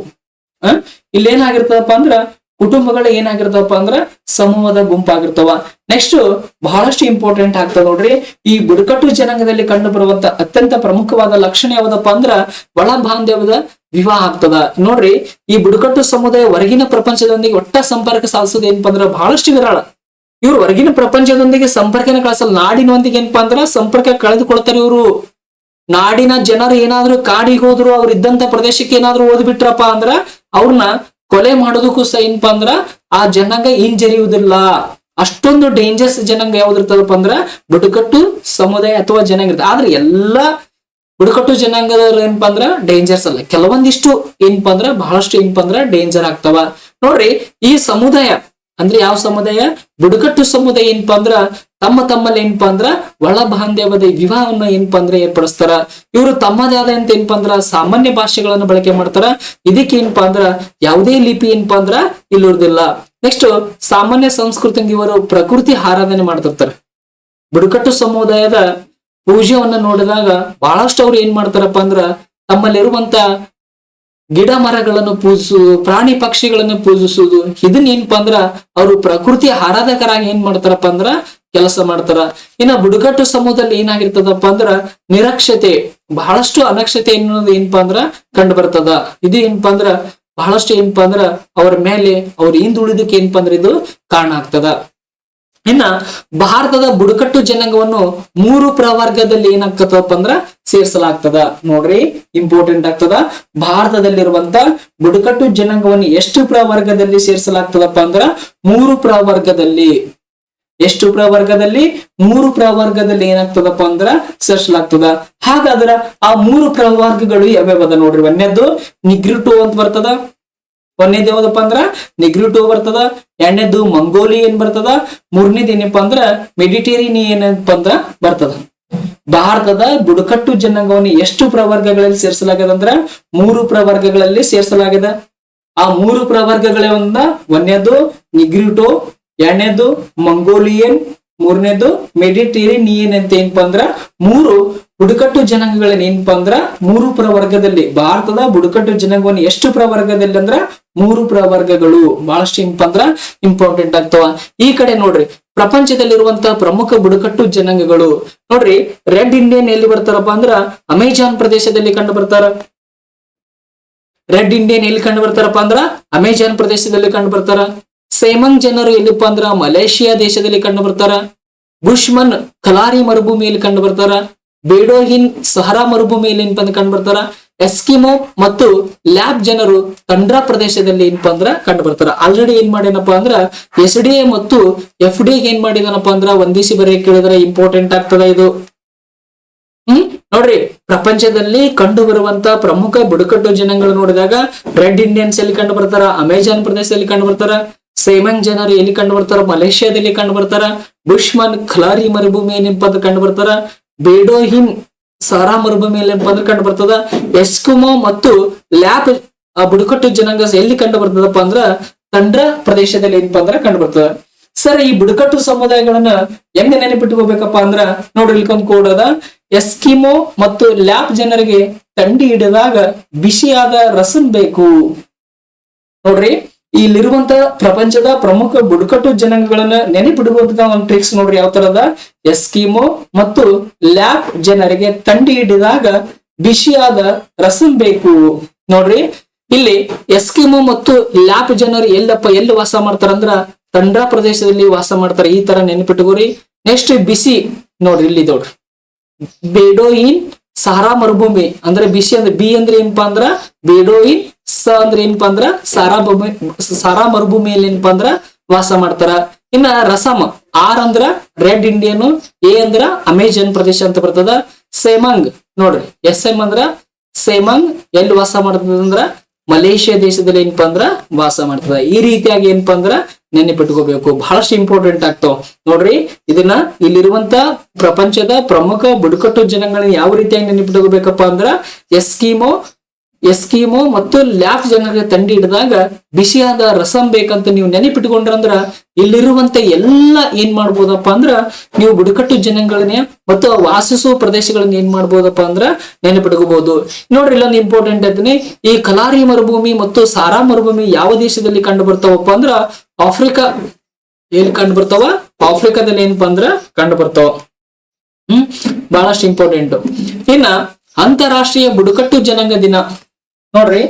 ಇಲ್ಲೇನಾಗಿರ್ತದಪ್ಪ ಅಂದ್ರ ಕುಟುಂಬಗಳು ಏನಾಗಿರ್ತಾವಪ್ಪ ಅಂದ್ರ ಸಮೂಹದ ಗುಂಪಾಗಿರ್ತಾವ. ನೆಕ್ಸ್ಟ್ ಬಹಳಷ್ಟು ಇಂಪಾರ್ಟೆಂಟ್ ಆಗ್ತದ ನೋಡ್ರಿ, ಈ ಬುಡಕಟ್ಟು ಜನಾಂಗದಲ್ಲಿ ಕಂಡು ಬರುವಂತ ಅತ್ಯಂತ ಪ್ರಮುಖವಾದ ಲಕ್ಷಣ ಯಾವ್ದಪ್ಪ ಅಂದ್ರ ಒಳ ಬಾಂಧವ್ಯದ ವಿವಾಹ ಆಗ್ತದ. ನೋಡ್ರಿ, ಈ ಬುಡಕಟ್ಟು ಸಮುದಾಯ ಹೊರಗಿನ ಪ್ರಪಂಚದೊಂದಿಗೆ ಒಟ್ಟ ಸಂಪರ್ಕ ಸಾಧಿಸೋದು ಏನಪ್ಪಾ ಅಂದ್ರ ಬಹಳಷ್ಟು ವಿರಳ. ಇವ್ರು ಹೊರಗಿನ ಪ್ರಪಂಚದೊಂದಿಗೆ ಸಂಪರ್ಕನ ಕಳಿಸಲ್ಲ, ನಾಡಿನೊಂದಿಗೆ ಏನಪ್ಪಾ ಅಂದ್ರ ಸಂಪರ್ಕ ಕಳೆದುಕೊಳ್ತಾರೆ ಇವರು. ನಾಡಿನ ಜನರು ಏನಾದ್ರು ಕಾಡಿಗೆ ಹೋದ್ರು, ಅವ್ರು ಇದ್ದಂತ ಪ್ರದೇಶಕ್ಕೆ ಏನಾದ್ರು ಓದ್ಬಿಟ್ರಪ್ಪ ಅಂದ್ರ ಅವ್ರನ್ನ ಕೊಲೆ ಮಾಡೋದಕ್ಕೂ ಸಹ ಏನಪ್ಪಾ ಅಂದ್ರ ಆ ಜನಾಂಗ ಹಿಂಜರಿಯುವುದಿಲ್ಲ. ಅಷ್ಟೊಂದು ಡೇಂಜರ್ಸ್ ಜನಾಂಗ ಯಾವ್ದಿರ್ತದಪ್ಪ ಅಂದ್ರ ಬುಡಕಟ್ಟು ಸಮುದಾಯ ಅಥವಾ ಜನಾಂಗ ಇರ್ತದೆ. ಆದ್ರೆ ಎಲ್ಲಾ ಬುಡಕಟ್ಟು ಜನಾಂಗದವ್ರು ಏನಪ್ಪಾ ಅಂದ್ರ ಡೇಂಜರ್ಸ್ ಅಲ್ಲ, ಕೆಲವೊಂದಿಷ್ಟು ಏನಪ್ಪಾ ಅಂದ್ರ ಬಹಳಷ್ಟು ಏನಪ್ಪಾ ಅಂದ್ರ ಡೇಂಜರ್ ಆಗ್ತಾವ. ನೋಡ್ರಿ, ಈ ಸಮುದಾಯ ಅಂದ್ರೆ ಯಾವ ಸಮುದಾಯ? ಬುಡಕಟ್ಟು ಸಮುದಾಯ ಏನಪ್ಪಾ ಅಂದ್ರ ತಮ್ಮಲ್ಲಿ ಏನಪ್ಪಾ ಅಂದ್ರ ಒಳ ಬಾಂಧವ್ಯದ ವಿವಾಹವನ್ನು ಏನಪ್ಪಾ ಅಂದ್ರ ಏರ್ಪಡಿಸ್ತಾರ. ಇವರು ತಮ್ಮದೇ ಆದಂತ ಏನಪ್ಪಾ ಅಂದ್ರ ಸಾಮಾನ್ಯ ಭಾಷೆಗಳನ್ನು ಬಳಕೆ ಮಾಡ್ತಾರ. ಇದಕ್ಕೆ ಏನಪ್ಪಾ ಅಂದ್ರ ಯಾವುದೇ ಲಿಪಿ ಏನಪ್ಪಾ ಅಂದ್ರ ಇಲ್ಲಿರುದಿಲ್ಲ. ನೆಕ್ಸ್ಟ್ ಸಾಮಾನ್ಯ ಸಂಸ್ಕೃತಿ, ಇವರು ಪ್ರಕೃತಿ ಆರಾಧನೆ ಮಾಡ್ತಿರ್ತಾರೆ. ಬುಡಕಟ್ಟು ಸಮುದಾಯದ ಪೂಜೆಯನ್ನ ನೋಡಿದಾಗ ಬಹಳಷ್ಟು ಅವ್ರು ಏನ್ ಮಾಡ್ತಾರಪ್ಪ ಅಂದ್ರ ತಮ್ಮಲ್ಲಿರುವಂತ ಗಿಡ ಮರಗಳನ್ನು ಪೂಜಿಸುವುದು, ಪ್ರಾಣಿ ಪಕ್ಷಿಗಳನ್ನು ಪೂಜಿಸುವುದು, ಇದನ್ನ ಏನಪ್ಪಾ ಅಂದ್ರ ಅವರು ಪ್ರಕೃತಿ ಆರಾಧಕರಾಗಿ ಏನ್ ಮಾಡ್ತಾರಪ್ಪ ಅಂದ್ರ ಕೆಲಸ ಮಾಡ್ತಾರ. ಇನ್ನ ಬುಡಕಟ್ಟು ಸಮೂಹದಲ್ಲಿ ಏನಾಗಿರ್ತದಪ್ಪ ಅಂದ್ರ ನಿರಕ್ಷತೆ, ಬಹಳಷ್ಟು ಅನಕ್ಷತೆ ಅನ್ನೋದು ಏನಪ್ಪಾ ಅಂದ್ರ ಕಂಡು ಬರ್ತದ. ಇದು ಏನಪ್ಪಾ ಅಂದ್ರ ಬಹಳಷ್ಟು ಏನಪ್ಪಾ ಅಂದ್ರ ಅವ್ರ ಮೇಲೆ ಅವ್ರ ಹಿಂದುಳಿದಕ್ಕೆ ಏನಪ್ಪಾ ಅಂದ್ರ ಇದು ಕಾರಣ ಆಗ್ತದ. ಇನ್ನ ಭಾರತದ ಬುಡಕಟ್ಟು ಜನಾಂಗವನ್ನು 3 ಪ್ರವರ್ಗದಲ್ಲಿ ಏನಾಗ್ತದಪ್ಪ ಅಂದ್ರ ಸೇರಿಸಲಾಗ್ತದ. ನೋಡ್ರಿ, ಇಂಪಾರ್ಟೆಂಟ್ ಆಗ್ತದ. ಭಾರತದಲ್ಲಿರುವಂತ ಬುಡಕಟ್ಟು ಜನಾಂಗವನ್ನು ಎಷ್ಟು ಪ್ರವರ್ಗದಲ್ಲಿ ಸೇರಿಸಲಾಗ್ತದಪ್ಪ ಅಂದ್ರ 3 ಪ್ರವರ್ಗದಲ್ಲಿ. ಎಷ್ಟು ಪ್ರವರ್ಗದಲ್ಲಿ? 3 ಪ್ರವರ್ಗದಲ್ಲಿ ಏನಾಗ್ತದಪ್ಪ ಅಂದ್ರ ಸೇರಿಸಲಾಗ್ತದ. ಹಾಗಾದ್ರ ಆ 3 ಪ್ರವರ್ಗಗಳು ಯಾವ್ಯಾವದ ನೋಡ್ರಿ. ಒಂದನೇದ್ದು ನಿಗ್ರಿಟೋ ಅಂತ ಬರ್ತದ. ಒಂದನೇದು ಯಾವ್ದಪ್ಪ ಅಂದ್ರ ನಿಗ್ರಿಟೋ ಬರ್ತದ. ಎರಡನೇದು ಮಂಗೋಲಿಯನ್ ಬರ್ತದ. ಮೂರನೇದು ಏನಪ್ಪಾ ಅಂದ್ರ ಮೆಡಿಟೇರಿಯನ್ ಏನಪ್ಪ ಅಂದ್ರ ಬರ್ತದ. ಭಾರತದ ಬುಡಕಟ್ಟು ಜನಾಂಗವನ್ನು ಎಷ್ಟು ಪ್ರವರ್ಗಗಳಲ್ಲಿ ಸೇರಿಸಲಾಗಿದೆ ಅಂದ್ರ 3 ಪ್ರವರ್ಗಗಳಲ್ಲಿ ಸೇರಿಸಲಾಗಿದೆ. ಆ 3 ಪ್ರವರ್ಗಗಳೇ ಒಂದನೇದು ನಿಗ್ರಿಟೋ, ಎರಡನೇದು ಮಂಗೋಲಿಯನ್, ಮೂರನೇದು ಮೆಡಿಟೇರಿಯನ್ ಅಂತ ಏನಪ್ಪಾ ಅಂದ್ರ 3 ಬುಡಕಟ್ಟು ಜನಾಂಗಗಳನ್ನ ಏನಪ್ಪಾ ಅಂದ್ರ 3 ಪ್ರವರ್ಗದಲ್ಲಿ. ಭಾರತದ ಬುಡಕಟ್ಟು ಜನಾಂಗವನ್ನು ಎಷ್ಟು ಪ್ರವರ್ಗದಲ್ಲಿ ಅಂದ್ರ 3 ಪ್ರವರ್ಗಗಳು. ಬಹಳಷ್ಟು ಏನಪ್ಪಾ ಅಂದ್ರ ಇಂಪಾರ್ಟೆಂಟ್ ಆಗ್ತಾವ. ಈ ಕಡೆ ನೋಡ್ರಿ, ಪ್ರಪಂಚದಲ್ಲಿರುವಂತಹ ಪ್ರಮುಖ ಬುಡಕಟ್ಟು ಜನಾಂಗಗಳು. ನೋಡ್ರಿ, ರೆಡ್ ಇಂಡಿಯನ್ ಎಲ್ಲಿ ಬರ್ತಾರಪ್ಪ ಅಂದ್ರ ಅಮೆಜಾನ್ ಪ್ರದೇಶದಲ್ಲಿ ಕಂಡು ಬರ್ತಾರ. ರೆಡ್ ಇಂಡಿಯನ್ ಎಲ್ಲಿ ಕಂಡು ಬರ್ತಾರಪ್ಪ ಅಂದ್ರ ಅಮೆಜಾನ್ ಪ್ರದೇಶದಲ್ಲಿ ಕಂಡು ಬರ್ತಾರ. ಸೇಮಂಗ್ ಜನರು ಎಲ್ಲಿಪ್ಪ ಅಂದ್ರ ಮಲೇಷಿಯಾ ದೇಶದಲ್ಲಿ ಕಂಡು ಬರ್ತಾರ. ಬುಷ್ಮನ್ ಕಲಾರಿ ಮರುಭೂಮಿಯಲ್ಲಿ ಕಂಡು ಬರ್ತಾರ. ಬೇಡೋಹಿನ್ ಸಹರಾ ಮರುಭೂಮಿಯಲ್ಲಿ ಏನಪ್ಪ ಅಂದ್ರ ಕಂಡು ಬರ್ತಾರ. ಎಸ್ಕಿಮೋ ಮತ್ತು ಲ್ಯಾಬ್ ಜನರು ತಂಡ್ರಾ ಪ್ರದೇಶದಲ್ಲಿ ಏನಪ್ಪಾ ಅಂದ್ರ ಕಂಡು ಬರ್ತಾರ. ಆಲ್ರೆಡಿ ಏನ್ ಮಾಡೇನಪ್ಪ ಅಂದ್ರ SDA ಮತ್ತು FDA ಏನ್ ಮಾಡಿದಾನಪ್ಪ ಅಂದ್ರ ಒಂದಿಸಿ ಬರೀ ಕೇಳಿದ್ರೆ ಇಂಪಾರ್ಟೆಂಟ್ ಆಗ್ತದ ಇದು. ನೋಡ್ರಿ, ಪ್ರಪಂಚದಲ್ಲಿ ಕಂಡು ಬರುವಂತ ಪ್ರಮುಖ ಬುಡಕಟ್ಟು ಜನಾಂಗಗಳು ನೋಡಿದಾಗ ರೆಡ್ ಇಂಡಿಯನ್ಸ್ ಎಲ್ಲಿ ಕಂಡು ಬರ್ತಾರ? ಅಮೆಜಾನ್ ಪ್ರದೇಶದಲ್ಲಿ ಕಂಡು ಬರ್ತಾರ. ಸೇಮಂಗ್ ಜನರು ಎಲ್ಲಿ ಕಂಡು ಬರ್ತಾರ? ಮಲೇಷಿಯಾದಲ್ಲಿ ಕಂಡು ಬರ್ತಾರ. ಬುಷ್ಮನ್ ಖಲಾರಿ ಮರುಭೂಮಿ ಏನಪ್ಪಾ ಅಂದ್ರ ಕಂಡು ಬರ್ತಾರ. ಬೇಡೋಹಿನ್ ಸಾರಾ ಮರುಭೂಮಿಯಲ್ಲಿ ಏನಪ್ಪಾ ಅಂದ್ರ ಕಂಡು ಬರ್ತದ. ಎಸ್ಕಿಮೋ ಮತ್ತು ಲ್ಯಾಬ್ ಬುಡಕಟ್ಟು ಜನಾಂಗ ಎಲ್ಲಿ ಕಂಡು ಬರ್ತದಪ್ಪ ಅಂದ್ರ ತಂಡ್ರಾ ಪ್ರದೇಶದಲ್ಲಿ ಏನಪ್ಪಾ ಅಂದ್ರ ಕಂಡು ಬರ್ತದ. ಸರ್, ಈ ಬುಡಕಟ್ಟು ಸಮುದಾಯಗಳನ್ನ ಹೆಂಗ ನೆನಪಿಟ್ಕೋಬೇಕಪ್ಪ ಅಂದ್ರ ನೋಡ್ರಿ, ಇಲ್ಕೊಂಡ್ ಕೋಡ್ ಅದ. ಎಸ್ಕಿಮೋ ಮತ್ತು ಲ್ಯಾಬ್ ಜನರಿಗೆ ಥಂಡಿ ಹಿಡಿದಾಗ ಬಿಸಿಯಾದ ರಸನ್ ಬೇಕು. ನೋಡ್ರಿ, ಇಲ್ಲಿರುವಂತ ಪ್ರಪಂಚದ ಪ್ರಮುಖ ಬುಡಕಟ್ಟು ಜನಾಂಗಗಳನ್ನ ನೆನಪಿಡುವಂತ ಒಂದು ಟ್ರಿಕ್ಸ್ ನೋಡ್ರಿ ಯಾವ ತರದ. ಎಸ್ಕಿಮೋ ಮತ್ತು ಲ್ಯಾಬ್ ಜನರಿಗೆ ಥಂಡಿ ಹಿಡಿದಾಗ ಬಿಸಿಯಾದ ರಸನ್ ಬೇಕು. ನೋಡ್ರಿ, ಇಲ್ಲಿ ಎಸ್ಕಿಮೋ ಮತ್ತು ಲ್ಯಾಬ್ ಜನರು ಎಲ್ಲಿ ವಾಸ ಮಾಡ್ತಾರಂದ್ರ ತಂಡ್ರಾ ಪ್ರದೇಶದಲ್ಲಿ ವಾಸ ಮಾಡ್ತಾರೆ. ಈ ತರ ನೆನಪಿಟ್ಟುಕೋರಿ. ನೆಕ್ಸ್ಟ್ ಬಿಸಿ ನೋಡ್ರಿ, ಇಲ್ಲಿ ನೋಡ್ರಿ, ಬೇಡೋಯಿನ್ ಸಹರಾ ಮರುಭೂಮಿ ಅಂದ್ರೆ ಬಿಸಿ ಅಂದ್ರೆ ಬಿ ಅಂದ್ರೆ ಏನಪ್ಪಾ ಅಂದ್ರ ಬೇಡೋಯಿನ್, ಸ ಅಂದ್ರೆ ಏನಪ್ಪಾ ಅಂದ್ರ ಸಾರಾ ಮರುಭೂಮಿಯಲ್ಲಿ ಏನಪ್ಪಾ ಅಂದ್ರ ವಾಸ ಮಾಡ್ತಾರ. ಇನ್ನ ರಸಮ್ ಆರ್ ಅಂದ್ರ ರೆಡ್ ಇಂಡಿಯನ್, ಎ ಅಂದ್ರ ಅಮೆಜಾನ್ ಪ್ರದೇಶ ಅಂತ ಬರ್ತದ. ಸೇಮಂಗ್ ನೋಡ್ರಿ, SM ಅಂದ್ರ ಸೇಮಂಗ್ ಎಲ್ಲಿ ವಾಸ ಮಾಡ್ತದ ಅಂದ್ರ ಮಲೇಷಿಯಾ ದೇಶದಲ್ಲಿ ಏನಪ್ಪಾ ಅಂದ್ರ ವಾಸ ಮಾಡ್ತದ. ಈ ರೀತಿಯಾಗಿ ಏನಪ್ಪಾ ಅಂದ್ರ ನೆನಪಿಟ್ಕೋಬೇಕು. ಬಹಳಷ್ಟು ಇಂಪಾರ್ಟೆಂಟ್ ಆಗ್ತಾವ ನೋಡ್ರಿ. ಇದನ್ನ ಇಲ್ಲಿರುವಂತ ಪ್ರಪಂಚದ ಪ್ರಮುಖ ಬುಡಕಟ್ಟು ಜನಾಂಗಗಳನ್ನ ಯಾವ ರೀತಿಯಾಗಿ ನೆನಪಿಟ್ಕೋಬೇಕಪ್ಪ ಅಂದ್ರ ಎಸ್ಕಿಮೋ ಎಸ್ಕಿಮೋ ಮತ್ತು ಲ್ಯಾಪ್ ಜನರಿಗೆ ತಂಡಿ ಹಿಡಿದಾಗ ಬಿಸಿಯಾದ ರಸಂ ಬೇಕಂತ ನೀವು ನೆನಪಿಟ್ಕೊಂಡ್ರಂದ್ರ ಇಲ್ಲಿರುವಂತ ಎಲ್ಲ ಏನ್ ಮಾಡ್ಬೋದಪ್ಪ ಅಂದ್ರ ನೀವು ಬುಡಕಟ್ಟು ಜನಾಂಗಗಳನ್ನೇ ಮತ್ತು ವಾಸಿಸುವ ಪ್ರದೇಶಗಳನ್ನ ಏನ್ ಮಾಡ್ಬೋದಪ್ಪ ಅಂದ್ರ ನೆನಪಿಟ್ಕೋಬಹುದು. ನೋಡ್ರಿ ಇಲ್ಲೊಂದು ಇಂಪಾರ್ಟೆಂಟ್ ಐತನಿ, ಈ ಕಲಾರಿ ಮರುಭೂಮಿ ಮತ್ತು ಸಾರಾ ಮರುಭೂಮಿ ಯಾವ ದೇಶದಲ್ಲಿ ಕಂಡು ಬರ್ತಾವಪ್ಪ ಅಂದ್ರ ಆಫ್ರಿಕಾ. ಎಲ್ಲಿ ಕಂಡು ಬರ್ತಾವ? ಆಫ್ರಿಕಾದಲ್ಲಿ ಏನಪ್ಪಾ ಅಂದ್ರ ಕಂಡು ಬರ್ತಾವ. ಬಹಳಷ್ಟು ಇಂಪಾರ್ಟೆಂಟ್. ಇನ್ನ ಅಂತಾರಾಷ್ಟ್ರೀಯ ಬುಡಕಟ್ಟು ಜನಾಂಗ ದಿನ ನೋಡ್ರಿ,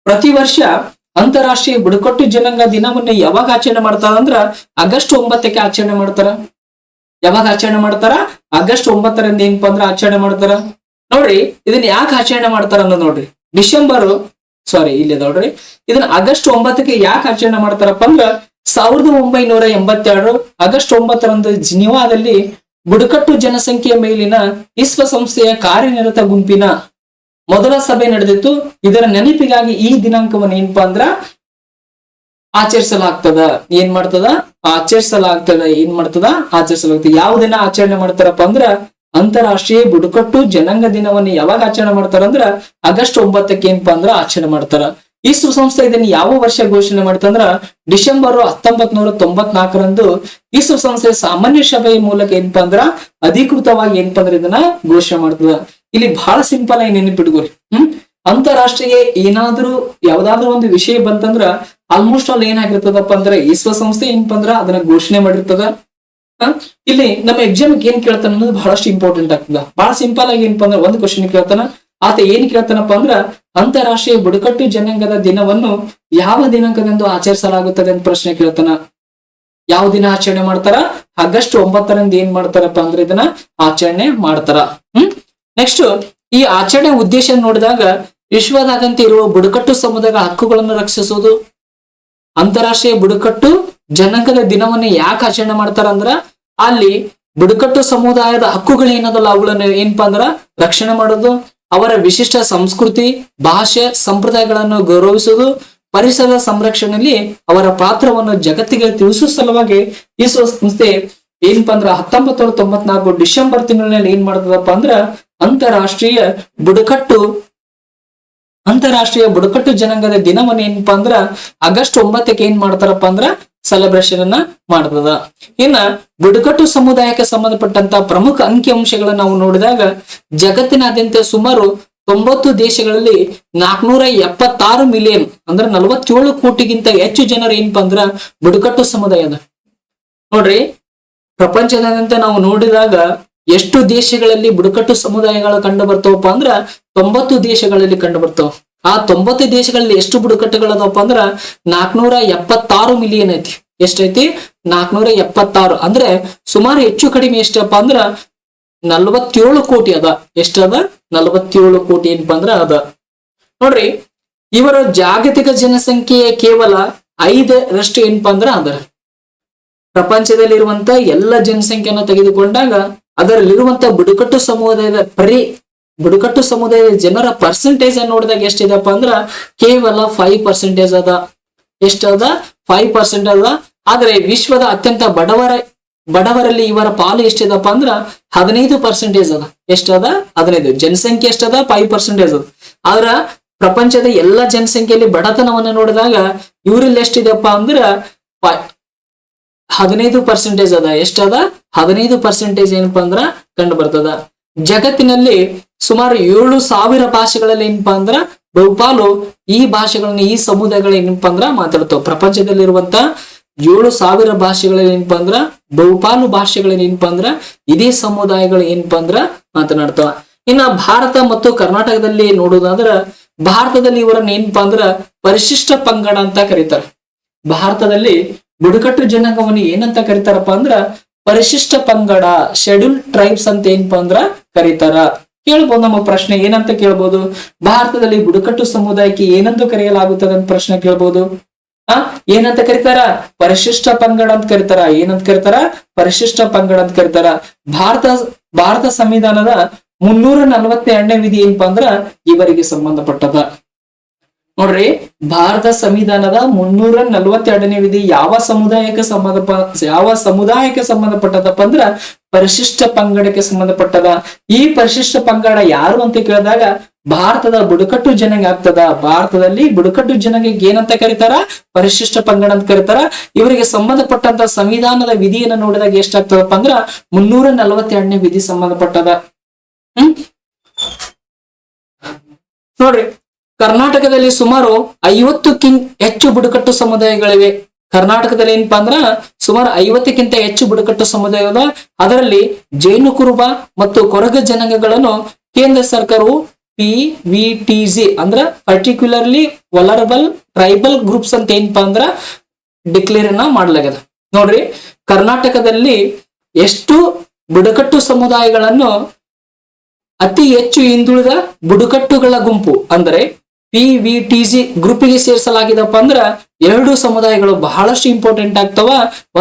ಪ್ರತಿ ವರ್ಷ ಅಂತಾರಾಷ್ಟ್ರೀಯ ಬುಡಕಟ್ಟು ಜನಾಂಗ ದಿನವನ್ನ ಯಾವಾಗ ಆಚರಣೆ ಮಾಡ್ತಾರ ಅಂದ್ರ ಆಗಸ್ಟ್ 9ಕ್ಕೆ ಆಚರಣೆ ಮಾಡ್ತಾರ. ಯಾವಾಗ ಆಚರಣೆ ಮಾಡ್ತಾರ? ಆಗಸ್ಟ್ 9ರಿಂದ ಏನಪ್ಪಾ ಅಂದ್ರ ಆಚರಣೆ ಮಾಡ್ತಾರ. ನೋಡ್ರಿ ಇದನ್ನ ಯಾಕೆ ಆಚರಣೆ ಮಾಡ್ತಾರ ಅನ್ನೋದು ನೋಡ್ರಿ, ಇಲ್ಲಿ ನೋಡ್ರಿ ಇದನ್ನ ಆಗಸ್ಟ್ 9ಕ್ಕೆ ಯಾಕೆ ಆಚರಣೆ ಮಾಡ್ತಾರಪ್ಪ ಅಂದ್ರ 1982 ಆಗಸ್ಟ್ 9ರಂದು ಜಿನಿವಾದಲ್ಲಿ ಬುಡಕಟ್ಟು ಜನಸಂಖ್ಯೆಯ ಮೇಲಿನ ವಿಶ್ವಸಂಸ್ಥೆಯ ಕಾರ್ಯನಿರತ ಗುಂಪಿನ ಮೊದಲ ಸಭೆ ನಡೆದಿತ್ತು. ಇದರ ನೆನಪಿಗಾಗಿ ಈ ದಿನಾಂಕವನ್ನು ಏನಪ್ಪಾ ಅಂದ್ರ ಆಚರಿಸಲಾಗ್ತದ. ಆಚರಿಸಲಾಗ್ತದೆ. ಯಾವ ದಿನ ಆಚರಣೆ ಮಾಡ್ತಾರಪ್ಪ ಅಂದ್ರ ಅಂತಾರಾಷ್ಟ್ರೀಯ ಬುಡಕಟ್ಟು ಜನಾಂಗ ದಿನವನ್ನು ಯಾವಾಗ ಆಚರಣೆ ಮಾಡ್ತಾರ ಅಂದ್ರ ಆಗಸ್ಟ್ 9ಕ್ಕೆ ಏನಪ್ಪಾ ಅಂದ್ರ ಆಚರಣೆ ಮಾಡ್ತಾರ. ವಿಶ್ವಸಂಸ್ಥೆ ಇದನ್ನ ಯಾವ ವರ್ಷ ಘೋಷಣೆ ಮಾಡ್ತಂದ್ರ ಡಿಸೆಂಬರ್ 1994ರಂದು ವಿಶ್ವಸಂಸ್ಥೆ ಸಾಮಾನ್ಯ ಸಭೆಯ ಮೂಲಕ ಏನಪ್ಪಾ ಅಂದ್ರ ಅಧಿಕೃತವಾಗಿ ಏನಪ್ಪಾ ಅಂದ್ರ ಇದನ್ನ ಘೋಷಣೆ ಮಾಡ್ತದ. ಇಲ್ಲಿ ಬಹಳ ಸಿಂಪಲ್ ಆಗಿ ನೆನಪಿಟ್ಕೋರಿ. ಅಂತಾರಾಷ್ಟ್ರೀಯ ಯಾವ್ದಾದ್ರು ಒಂದು ವಿಷಯ ಬಂತಂದ್ರ ಆಲ್ಮೋಸ್ಟ್ ಆಲ್ ಏನಾಗಿರ್ತದಪ್ಪ ಅಂದ್ರೆ ವಿಶ್ವಸಂಸ್ಥೆ ಏನಪ್ಪಾ ಅಂದ್ರ ಅದನ್ನ ಘೋಷಣೆ ಮಾಡಿರ್ತದ. ಇಲ್ಲಿ ನಮ್ಮ ಎಕ್ಸಾಮ್ ಏನ್ ಕೇಳ್ತಾನ ಅನ್ನೋದು ಬಹಳಷ್ಟು ಇಂಪಾರ್ಟೆಂಟ್ ಆಗ್ತದ. ಬಹಳ ಸಿಂಪಲ್ ಆಗಿ ಏನಪ್ಪಾ ಅಂದ್ರ ಒಂದು ಕ್ವಶನ್ ಕೇಳ್ತಾನ. ಆತ ಏನ್ ಕೇಳ್ತಾನಪ್ಪ ಅಂದ್ರ ಅಂತಾರಾಷ್ಟ್ರೀಯ ಬುಡಕಟ್ಟು ಜನಾಂಗದ ದಿನವನ್ನು ಯಾವ ದಿನಾಂಕದಂದು ಆಚರಿಸಲಾಗುತ್ತದೆ ಅಂತ ಪ್ರಶ್ನೆ ಕೇಳ್ತಾನ. ಯಾವ ದಿನ ಆಚರಣೆ ಮಾಡ್ತಾರ? ಆಗಸ್ಟ್ 9ರಂದು ಏನ್ ಮಾಡ್ತಾರಪ್ಪ ಅಂದ್ರೆ ಇದನ್ನ ಆಚರಣೆ ಮಾಡ್ತಾರ. ನೆಕ್ಸ್ಟ್ ಈ ಆಚರಣೆ ಉದ್ದೇಶ ನೋಡಿದಾಗ ವಿಶ್ವದಾದ್ಯಂತ ಇರುವ ಬುಡಕಟ್ಟು ಸಮುದಾಯದ ಹಕ್ಕುಗಳನ್ನು ರಕ್ಷಿಸುವುದು. ಅಂತಾರಾಷ್ಟ್ರೀಯ ಬುಡಕಟ್ಟು ಜನಾಂಗದ ದಿನವನ್ನ ಯಾಕೆ ಆಚರಣೆ ಮಾಡ್ತಾರ ಅಂದ್ರ ಅಲ್ಲಿ ಬುಡಕಟ್ಟು ಸಮುದಾಯದ ಹಕ್ಕುಗಳು ಏನದಲ್ಲ ಅವುಗಳನ್ನ ಏನಪ್ಪಾ ಅಂದ್ರ ರಕ್ಷಣೆ ಮಾಡೋದು, ಅವರ ವಿಶಿಷ್ಟ ಸಂಸ್ಕೃತಿ, ಭಾಷೆ, ಸಂಪ್ರದಾಯಗಳನ್ನು ಗೌರವಿಸುವುದು, ಪರಿಸರದ ಸಂರಕ್ಷಣೆಯಲ್ಲಿ ಅವರ ಪಾತ್ರವನ್ನು ಜಗತ್ತಿಗೆ ತಿಳಿಸುವ ಸಲುವಾಗಿ ವಿಶ್ವಸಂಸ್ಥೆ ಏನಪ್ಪಾ ಅಂದ್ರ 1994 ಡಿಸೆಂಬರ್ ತಿಂಗಳಿನಲ್ಲಿ ಏನ್ ಮಾಡ್ತದಪ್ಪ ಅಂದ್ರ ಅಂತಾರಾಷ್ಟ್ರೀಯ ಬುಡಕಟ್ಟು ಜನಾಂಗದ ದಿನವನ್ನ ಏನಪ್ಪಾ ಅಂದ್ರ ಆಗಸ್ಟ್ 9ಕ್ಕೆ ಏನ್ ಮಾಡ್ತಾರಪ್ಪ ಅಂದ್ರ ಸೆಲೆಬ್ರೇಷನ್ ಅನ್ನ ಮಾಡ್ತದ. ಇನ್ನ ಬುಡಕಟ್ಟು ಸಮುದಾಯಕ್ಕೆ ಸಂಬಂಧಪಟ್ಟಂತ ಪ್ರಮುಖ ಅಂಕಿ ಅಂಶಗಳನ್ನ ನಾವು ನೋಡಿದಾಗ ಜಗತ್ತಿನಾದ್ಯಂತ ಸುಮಾರು 90 ದೇಶಗಳಲ್ಲಿ 476 ಮಿಲಿಯನ್ ಅಂದ್ರೆ 47 ಕೋಟಿಗಿಂತ ಹೆಚ್ಚು ಜನರು ಏನಪ್ಪಾ ಅಂದ್ರ ಬುಡಕಟ್ಟು ಸಮುದಾಯದ. ನೋಡ್ರಿ ಪ್ರಪಂಚದಾದ್ಯಂತ ನಾವು ನೋಡಿದಾಗ ಎಷ್ಟು ದೇಶಗಳಲ್ಲಿ ಬುಡಕಟ್ಟು ಸಮುದಾಯಗಳು ಕಂಡು ಬರ್ತಾವಪ್ಪ ಅಂದ್ರ 90 ದೇಶಗಳಲ್ಲಿ ಕಂಡು ಬರ್ತಾವ. ಆ 90 ದೇಶಗಳಲ್ಲಿ ಎಷ್ಟು ಬುಡಕಟ್ಟುಗಳದಪ್ಪ ಅಂದ್ರ 476 ಮಿಲಿಯನ್ ಐತಿ. ಎಷ್ಟೈತಿ? 476 ಅಂದ್ರೆ ಸುಮಾರು ಹೆಚ್ಚು ಕಡಿಮೆ ಎಷ್ಟಪ್ಪ ಅಂದ್ರ 47 ಕೋಟಿ ಅದ. ಎಷ್ಟದ? 47 ಕೋಟಿ ಏನಪ್ಪಾ ಅಂದ್ರ ಅದ. ನೋಡ್ರಿ ಇವರ ಜಾಗತಿಕ ಜನಸಂಖ್ಯೆಯ ಕೇವಲ 5% ಏನಪ್ಪಾ ಅಂದ್ರ ಅದ. ಪ್ರಪಂಚದಲ್ಲಿರುವಂತ ಎಲ್ಲ ಜನಸಂಖ್ಯೆಯನ್ನು ತೆಗೆದುಕೊಂಡಾಗ ಅದರಲ್ಲಿರುವಂತ ಬುಡಕಟ್ಟು ಸಮುದಾಯದ ಜನರ ಪರ್ಸೆಂಟೇಜ್ ಅನ್ನು ನೋಡಿದಾಗ ಎಷ್ಟಿದೆಪ್ಪ ಅಂದ್ರ ಕೇವಲ 5% ಅದ. ಎಷ್ಟದ? 5% ಅದ. ಆದ್ರೆ ವಿಶ್ವದ ಅತ್ಯಂತ ಬಡವರಲ್ಲಿ ಇವರ ಪಾಲು ಎಷ್ಟಿದಪ್ಪ ಅಂದ್ರ 15% ಅದ. ಎಷ್ಟದ? 15. ಜನಸಂಖ್ಯೆ ಎಷ್ಟದ? 5% ಅದ. ಆದ್ರ ಪ್ರಪಂಚದ ಎಲ್ಲ ಜನಸಂಖ್ಯೆಯಲ್ಲಿ ಬಡತನವನ್ನ ನೋಡಿದಾಗ ಇವರಲ್ಲಿ ಎಷ್ಟಿದೆಪ್ಪ ಅಂದ್ರ 15% ಅದ. ಎಷ್ಟದ? 15% ಏನಪ್ಪಾ ಅಂದ್ರ ಕಂಡು ಬರ್ತದ. ಜಗತ್ತಿನಲ್ಲಿ ಸುಮಾರು 7,000 ಭಾಷೆಗಳಲ್ಲಿ ಏನಪ್ಪಾ ಅಂದ್ರ ಬಹುಪಾಲು ಈ ಭಾಷೆಗಳನ್ನ ಈ ಸಮುದಾಯಗಳು ಏನಪ್ಪಾ ಅಂದ್ರ ಮಾತಾಡ್ತಾವ. ಪ್ರಪಂಚದಲ್ಲಿರುವಂತ 7,000 ಭಾಷೆಗಳಲ್ಲಿ ಏನಪ್ಪಾ ಅಂದ್ರ ಬಹುಪಾಲು ಭಾಷೆಗಳನ್ನ ಏನಪ್ಪಾ ಅಂದ್ರ ಇದೇ ಸಮುದಾಯಗಳು ಏನಪ್ಪಾ ಅಂದ್ರ ಮಾತನಾಡ್ತಾವ. ಇನ್ನ ಭಾರತ ಮತ್ತು ಕರ್ನಾಟಕದಲ್ಲಿ ನೋಡುವುದಾದ್ರ ಭಾರತದಲ್ಲಿ ಇವರನ್ನ ಏನಪ್ಪಾ ಅಂದ್ರ ಪರಿಶಿಷ್ಟ ಪಂಗಡ ಅಂತ ಕರೀತಾರ. ಭಾರತದಲ್ಲಿ ಬುಡಕಟ್ಟು ಜನಾಂಗವನ್ನು ಏನಂತ ಕರೀತಾರಪ್ಪ ಅಂದ್ರ ಪರಿಶಿಷ್ಟ ಪಂಗಡ, ಶೆಡ್ಯೂಲ್ ಟ್ರೈಬ್ಸ್ ಅಂತ ಏನಪ್ಪಾ ಅಂದ್ರ ಕರೀತಾರ. ಕೇಳ್ಬೋದು ನಮ್ಮ ಪ್ರಶ್ನೆ ಏನಂತ ಕೇಳ್ಬೋದು? ಭಾರತದಲ್ಲಿ ಬುಡಕಟ್ಟು ಸಮುದಾಯಕ್ಕೆ ಏನಂತ ಕರೆಯಲಾಗುತ್ತದೆ ಅಂತ ಪ್ರಶ್ನೆ ಕೇಳ್ಬೋದು. ಏನಂತ ಕರೀತಾರ? ಪರಿಶಿಷ್ಟ ಪಂಗಡ ಅಂತ ಕರೀತಾರ. ಏನಂತ ಕರೀತಾರ? ಪರಿಶಿಷ್ಟ ಪಂಗಡ ಅಂತ ಕರೀತಾರ. ಭಾರತ ಸಂವಿಧಾನದ 342ನೇ ವಿಧಿ ಏನಪ್ಪಾ ಅಂದ್ರ ಇವರಿಗೆ ಸಂಬಂಧಪಟ್ಟದ. ನೋಡ್ರಿ ಭಾರತ ಸಂವಿಧಾನದ 342ನೇ ವಿಧಿ ಯಾವ ಸಮುದಾಯಕ್ಕೆ ಸಂಬಂಧಪಟ್ಟದಪ್ಪ ಅಂದ್ರ ಪರಿಶಿಷ್ಟ ಪಂಗಡಕ್ಕೆ ಸಂಬಂಧಪಟ್ಟದ. ಈ ಪರಿಶಿಷ್ಟ ಪಂಗಡ ಯಾರು ಅಂತ ಕೇಳಿದಾಗ ಭಾರತದ ಬುಡಕಟ್ಟು ಜನಾಂಗ ಆಗ್ತದ. ಭಾರತದಲ್ಲಿ ಬುಡಕಟ್ಟು ಜನಾಂಗಕ್ಕೆ ಏನಂತ ಕರೀತಾರ? ಪರಿಶಿಷ್ಟ ಪಂಗಡ ಅಂತ ಕರೀತಾರ. ಇವರಿಗೆ ಸಂಬಂಧಪಟ್ಟಂತ ಸಂವಿಧಾನದ ವಿಧಿಯನ್ನು ನೋಡಿದಾಗ ಎಷ್ಟಾಗ್ತದಪ್ಪ ಅಂದ್ರ 342ನೇ ವಿಧಿ ಸಂಬಂಧಪಟ್ಟದ. ನೋಡ್ರಿ, ಕರ್ನಾಟಕದಲ್ಲಿ ಸುಮಾರು 50ಕ್ಕಿಂತ ಹೆಚ್ಚು ಬುಡಕಟ್ಟು ಸಮುದಾಯಗಳಿವೆ. ಕರ್ನಾಟಕದಲ್ಲಿ ಏನಪ್ಪಾ ಅಂದ್ರ ಸುಮಾರು 50ಕ್ಕಿಂತ ಹೆಚ್ಚು ಬುಡಕಟ್ಟು ಸಮುದಾಯದ. ಅದರಲ್ಲಿ ಜೈನ ಕುರುಬ ಮತ್ತು ಕೊರಗ ಜನಾಂಗಗಳನ್ನು ಕೇಂದ್ರ ಸರ್ಕಾರವು PVTG ಅಂದ್ರ ಪರ್ಟಿಕ್ಯುಲರ್ಲಿ ವಲರಬಲ್ ಟ್ರೈಬಲ್ ಗ್ರೂಪ್ಸ್ ಅಂತ ಏನಪ್ಪಾ ಅಂದ್ರ ಡಿಕ್ಲೇರ್ ಮಾಡ್ಲಾಗ್ಯದ. ನೋಡ್ರಿ, ಕರ್ನಾಟಕದಲ್ಲಿ ಎಷ್ಟು ಬುಡಕಟ್ಟು ಸಮುದಾಯಗಳನ್ನು ಅತಿ ಹೆಚ್ಚು ಹಿಂದುಳಿದ ಬುಡಕಟ್ಟುಗಳ ಗುಂಪು ಅಂದ್ರೆ PVTG ಗ್ರೂಪಿಗೆ ಸೇರಿಸಲಾಗಿದಪ್ಪ ಅಂದ್ರ 2 ಸಮುದಾಯಗಳು ಬಹಳಷ್ಟು ಇಂಪಾರ್ಟೆಂಟ್ ಆಗ್ತಾವ.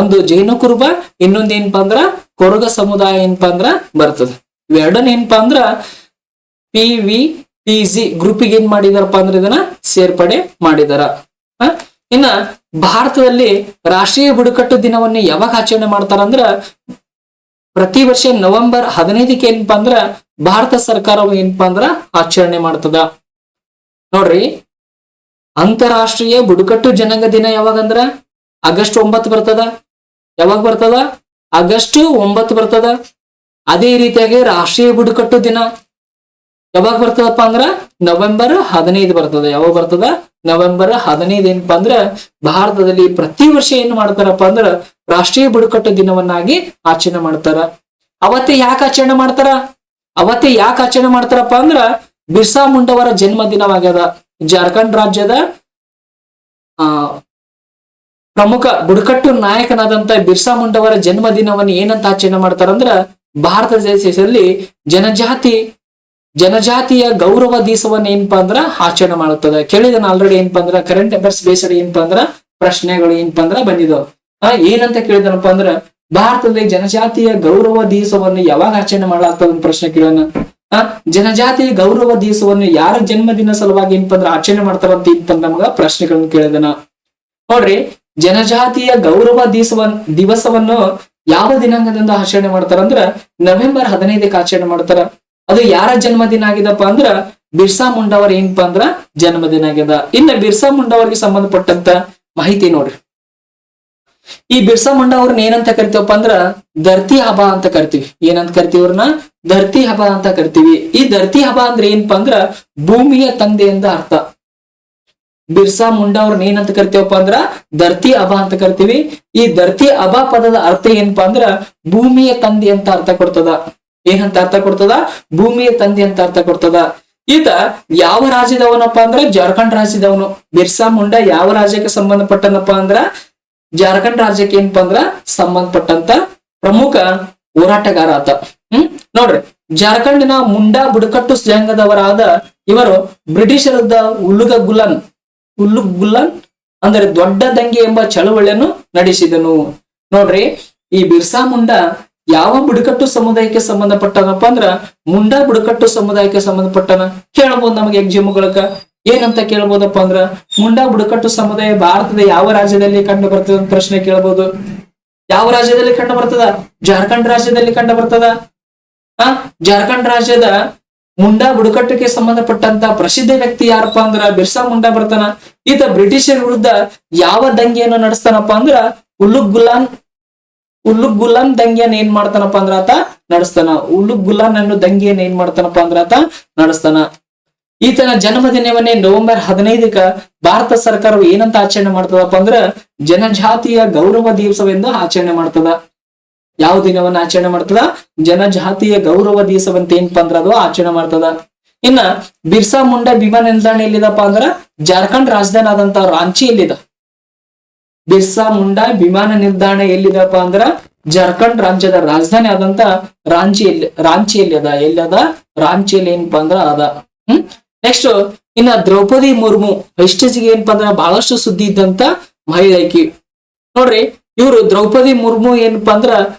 ಒಂದು ಜೈನ ಕುರುಬ, ಇನ್ನೊಂದ್ ಏನಪ್ಪಾ ಅಂದ್ರ ಕೊರಗ ಸಮುದಾಯ ಏನಪ್ಪಾ ಅಂದ್ರ ಬರ್ತದ. ಇವೆರಡನ್ನ ಏನಪ್ಪಾ ಅಂದ್ರ PVTG ಗ್ರೂಪಿಗೆ ಏನ್ ಮಾಡಿದಾರಪ್ಪ ಅಂದ್ರೆ ಇದನ್ನ ಸೇರ್ಪಡೆ ಮಾಡಿದಾರ. ಇನ್ನ ಭಾರತದಲ್ಲಿ ರಾಷ್ಟ್ರೀಯ ಬುಡಕಟ್ಟು ದಿನವನ್ನು ಯಾವಾಗ ಆಚರಣೆ ಮಾಡ್ತಾರಂದ್ರ ಪ್ರತಿ ವರ್ಷ ನವೆಂಬರ್ 15ಕ್ಕೆ ಏನಪ್ಪಾ ಅಂದ್ರ ಭಾರತ ಸರ್ಕಾರವು ಏನಪ್ಪಾ ಅಂದ್ರ ಆಚರಣೆ ಮಾಡ್ತದ. ನೋಡ್ರಿ, ಅಂತಾರಾಷ್ಟ್ರೀಯ ಬುಡಕಟ್ಟು ಜನಾಂಗ ದಿನ ಯಾವಾಗಂದ್ರ ಆಗಸ್ಟ್ 9 ಬರ್ತದ. ಯಾವಾಗ ಬರ್ತದ? ಆಗಸ್ಟ್ 9 ಬರ್ತದ. ಅದೇ ರೀತಿಯಾಗಿ ರಾಷ್ಟ್ರೀಯ ಬುಡಕಟ್ಟು ದಿನ ಯಾವಾಗ ಬರ್ತದಪ್ಪ ಅಂದ್ರ ನವೆಂಬರ್ 15 ಬರ್ತದ. ಯಾವಾಗ ಬರ್ತದ? ನವೆಂಬರ್ 15 ಏನಪ್ಪಾ ಅಂದ್ರ ಭಾರತದಲ್ಲಿ ಪ್ರತಿ ವರ್ಷ ಏನ್ ಮಾಡ್ತಾರಪ್ಪ ಅಂದ್ರ ರಾಷ್ಟ್ರೀಯ ಬುಡಕಟ್ಟು ದಿನವನ್ನಾಗಿ ಆಚರಣೆ ಮಾಡ್ತಾರ. ಅವತ್ತೇ ಯಾಕೆ ಆಚರಣೆ ಮಾಡ್ತಾರಪ್ಪ ಅಂದ್ರ ಬಿರ್ಸಾ ಮುಂಡವರ ಜನ್ಮ ದಿನವಾಗ್ಯದ. ಜಾರ್ಖಂಡ್ ರಾಜ್ಯದ ಪ್ರಮುಖ ಬುಡಕಟ್ಟು ನಾಯಕನಾದಂತ ಬಿರ್ಸಾ ಮುಂಡವರ ಜನ್ಮ ದಿನವನ್ನು ಏನಂತ ಆಚರಣೆ ಮಾಡ್ತಾರಂದ್ರ ಭಾರತ ದೇಶದಲ್ಲಿ ಜನಜಾತಿಯ ಗೌರವ ದಿವಸವನ್ನ ಏನಪ್ಪಾ ಅಂದ್ರ ಆಚರಣೆ ಮಾಡುತ್ತದೆ. ಕೇಳಿದನ ಆಲ್ರೆಡಿ ಏನಪ್ಪಾ ಅಂದ್ರ ಕರೆಂಟ್ ಅಫೇರ್ಸ್ ಬೇಸ್ಡ್ ಏನಪ್ಪಾ ಅಂದ್ರ ಪ್ರಶ್ನೆಗಳು ಏನಪ್ಪಾ ಅಂದ್ರ ಬಂದಿದಾವ. ಏನಂತ ಕೇಳಿದನಪ್ಪ ಅಂದ್ರ ಭಾರತದಲ್ಲಿ ಜನಜಾತಿಯ ಗೌರವ ದಿವಸವನ್ನು ಯಾವಾಗ ಆಚರಣೆ ಮಾಡಲಾಗ್ತದ ಪ್ರಶ್ನೆ ಕೇಳೋಣ. ಜನಜಾತಿ ಗೌರವ ದಿವಸವನ್ನು ಯಾರ ಜನ್ಮದಿನ ಸಲುವಾಗಿ ಏನಪ್ಪಾ ಅಂದ್ರ ಆಚರಣೆ ಮಾಡ್ತಾರಂತ ಏನಪ್ಪಾ ನಮಗ ಪ್ರಶ್ನೆಗಳನ್ನು ಕೇಳಿದನ. ನೋಡ್ರಿ, ಜನಜಾತಿಯ ಗೌರವ ದಿವಸವನ್ನು ಯಾವ ದಿನಾಂಕದಿಂದ ಆಚರಣೆ ಮಾಡ್ತಾರಂದ್ರ ನವೆಂಬರ್ 15ಕ್ಕೆ ಆಚರಣೆ ಮಾಡ್ತಾರ. ಅದು ಯಾರ ಜನ್ಮದಿನ ಆಗಿದಪ್ಪ ಅಂದ್ರ ಬಿರ್ಸಾ ಮುಂಡಾ ಅವರ ಏನಪ್ಪಾ ಅಂದ್ರ ಜನ್ಮದಿನ ಆಗ್ಯದ. ಇನ್ನ ಬಿರ್ಸಾ ಮುಂಡಾ ಅವರಿಗೆ ಸಂಬಂಧಪಟ್ಟಂತ ಮಾಹಿತಿ ನೋಡ್ರಿ. ಈ ಬಿರ್ಸಾ ಮುಂಡಾ ಅವ್ರನ್ನ ಏನಂತ ಕರಿತೀವಪ್ಪ ಅಂದ್ರ ಧರ್ತಿ ಹಬ್ಬ ಅಂತ ಕರಿತೀವಿ. ಏನಂತ ಕರಿತೀವಿ ಅವ್ರನ್ನ? ಧರ್ತಿ ಹಬ್ಬ ಅಂತ ಕರಿತೀವಿ. ಈ ಧರ್ತಿ ಹಬ್ಬ ಅಂದ್ರೆ ಏನಪ್ಪಾ ಅಂದ್ರ ಭೂಮಿಯ ತಂದೆ ಎಂದ ಅರ್ಥ. ಬಿರ್ಸಾ ಮುಂಡಾ ಅವ್ರನ್ನ ಏನಂತ ಕರಿತೀವಪ್ಪ ಅಂದ್ರ ಧರ್ತಿ ಹಬ್ಬ ಅಂತ ಕರಿತೀವಿ. ಈ ಧರ್ತಿ ಹಬ್ಬ ಪದದ ಅರ್ಥ ಏನಪ್ಪಾ ಅಂದ್ರ ಭೂಮಿಯ ತಂದೆ ಅಂತ ಅರ್ಥ ಕೊಡ್ತದ. ಏನಂತ ಅರ್ಥ ಕೊಡ್ತದ? ಭೂಮಿಯ ತಂದೆ ಅಂತ ಅರ್ಥ ಕೊಡ್ತದ. ಈತ ಯಾವ ರಾಜ್ಯದವನಪ್ಪ ಅಂದ್ರ ಜಾರ್ಖಂಡ್ ರಾಜ್ಯದವನು. ಬಿರ್ಸಾ ಮುಂಡಾ ಯಾವ ರಾಜ್ಯಕ್ಕೆ ಸಂಬಂಧಪಟ್ಟನಪ್ಪ ಅಂದ್ರ ಜಾರ್ಖಂಡ್ ರಾಜ್ಯಕ್ಕೆ ಏನಪ್ಪಾ ಅಂದ್ರ ಸಂಬಂಧಪಟ್ಟಂತ ಪ್ರಮುಖ ಹೋರಾಟಗಾರ ಆತ. ನೋಡ್ರಿ, ಜಾರ್ಖಂಡ್ನ ಮುಂಡಾ ಬುಡಕಟ್ಟು ಜನಾಂಗದವರಾದ ಇವರು ಬ್ರಿಟಿಷರದ ಉಲ್ಲುಗುಲ್ಲನ್ ಅಂದರೆ ದೊಡ್ಡ ದಂಗೆ ಎಂಬ ಚಳವಳಿಯನ್ನು ನಡೆಸಿದನು. ನೋಡ್ರಿ, ಈ ಬಿರ್ಸಾ ಮುಂಡಾ ಯಾವ ಬುಡಕಟ್ಟು ಸಮುದಾಯಕ್ಕೆ ಸಂಬಂಧಪಟ್ಟನಪ್ಪ ಅಂದ್ರ ಮುಂಡಾ ಬುಡಕಟ್ಟು ಸಮುದಾಯಕ್ಕೆ ಸಂಬಂಧಪಟ್ಟನ. ಕೇಳಬಹುದು ನಮಗೆ ಎಕ್ಸಾಮ್ಗಳಕ ಏನಂತ ಕೇಳ್ಬೋದಪ್ಪ ಅಂದ್ರ ಮುಂಡಾ ಬುಡಕಟ್ಟು ಸಮುದಾಯ ಭಾರತದ ಯಾವ ರಾಜ್ಯದಲ್ಲಿ ಕಂಡು ಬರ್ತದ ಅಂತ ಪ್ರಶ್ನೆ ಕೇಳಬಹುದು. ಯಾವ ರಾಜ್ಯದಲ್ಲಿ ಕಂಡು ಬರ್ತದ? ಜಾರ್ಖಂಡ್ ರಾಜ್ಯದಲ್ಲಿ ಕಂಡು ಬರ್ತದ. ಜಾರ್ಖಂಡ್ ರಾಜ್ಯದ ಮುಂಡಾ ಬುಡಕಟ್ಟಿಗೆ ಸಂಬಂಧಪಟ್ಟಂತ ಪ್ರಸಿದ್ಧ ವ್ಯಕ್ತಿ ಯಾರಪ್ಪ ಅಂದ್ರ ಬಿರ್ಸಾ ಮುಂಡಾ ಬರ್ತಾನ. ಈತ ಬ್ರಿಟಿಷರ ವಿರುದ್ಧ ಯಾವ ದಂಗೆಯನ್ನು ನಡೆಸ್ತಾನಪ್ಪ ಅಂದ್ರ ಉಲ್ಲುಗುಲ್ಲನ್ ದಂಗೆಯನ್ನು ಏನ್ ಮಾಡ್ತಾನಪ್ಪ ಅಂದ್ರ ಆತ ನಡೆಸ್ತಾನ. ಉಲ್ಲುಗುಲ್ಲನ್ ಅನ್ನೋ ದಂಗೆಯನ್ನು ಏನ್ ಮಾಡ್ತಾನಪ್ಪ ಅಂದ್ರ ಆತ ನಡೆಸ್ತಾನ. ಈತನ ಜನ್ಮದಿನವನ್ನೇ ನವೆಂಬರ್ 15ಕ್ಕ ಭಾರತ ಸರ್ಕಾರವು ಏನಂತ ಆಚರಣೆ ಮಾಡ್ತದಪ್ಪ ಅಂದ್ರ ಜನಜಾತಿಯ ಗೌರವ ದಿವಸವೆಂದು ಆಚರಣೆ ಮಾಡ್ತದ. ಯಾವ ದಿನವನ್ನ ಆಚರಣೆ ಮಾಡ್ತದ? ಜನಜಾತಿಯ ಗೌರವ ದಿವಸವಂತ ಏನಪ್ಪಾ ಅಂದ್ರ ಅದು ಆಚರಣೆ ಮಾಡ್ತದ. ಇನ್ನ ಬಿರ್ಸಾ ಮುಂಡಾ ವಿಮಾನ ನಿಲ್ದಾಣ ಎಲ್ಲಿದಪ್ಪ ಅಂದ್ರ ಜಾರ್ಖಂಡ್ ರಾಜಧಾನಿ ಆದಂತ ರಾಂಚಿಯಲ್ಲಿದ. ಬಿರ್ಸಾ ಮುಂಡಾ ವಿಮಾನ ನಿಲ್ದಾಣ ಎಲ್ಲಿದಪ್ಪ ಅಂದ್ರ ಜಾರ್ಖಂಡ್ ರಾಜ್ಯದ ರಾಜಧಾನಿ ಆದಂತ ರಾಂಚಿಯಲ್ಲಿ ಅದ. ಎಲ್ಲದ? ರಾಂಚಿಯಲ್ಲಿ ಏನಪ್ಪಾ ಅಂದ್ರ ಅದ. ನೆಕ್ಸ್ಟ್ ಇನ್ನ ದ್ರೌಪದಿ ಮುರ್ಮು ವೆಸ್ಟೇಜ್ಗೆ ಏನಪ್ಪಾ ಅಂದ್ರ ಬಹಳಷ್ಟು ಸುದ್ದಿ ಇದ್ದಂತ ಮಹಿಳೆ ಆಕಿ. ನೋಡ್ರಿ, ಇವರು ದ್ರೌಪದಿ ಮುರ್ಮು ಏನಪ್ಪಾ ಅಂದ್ರ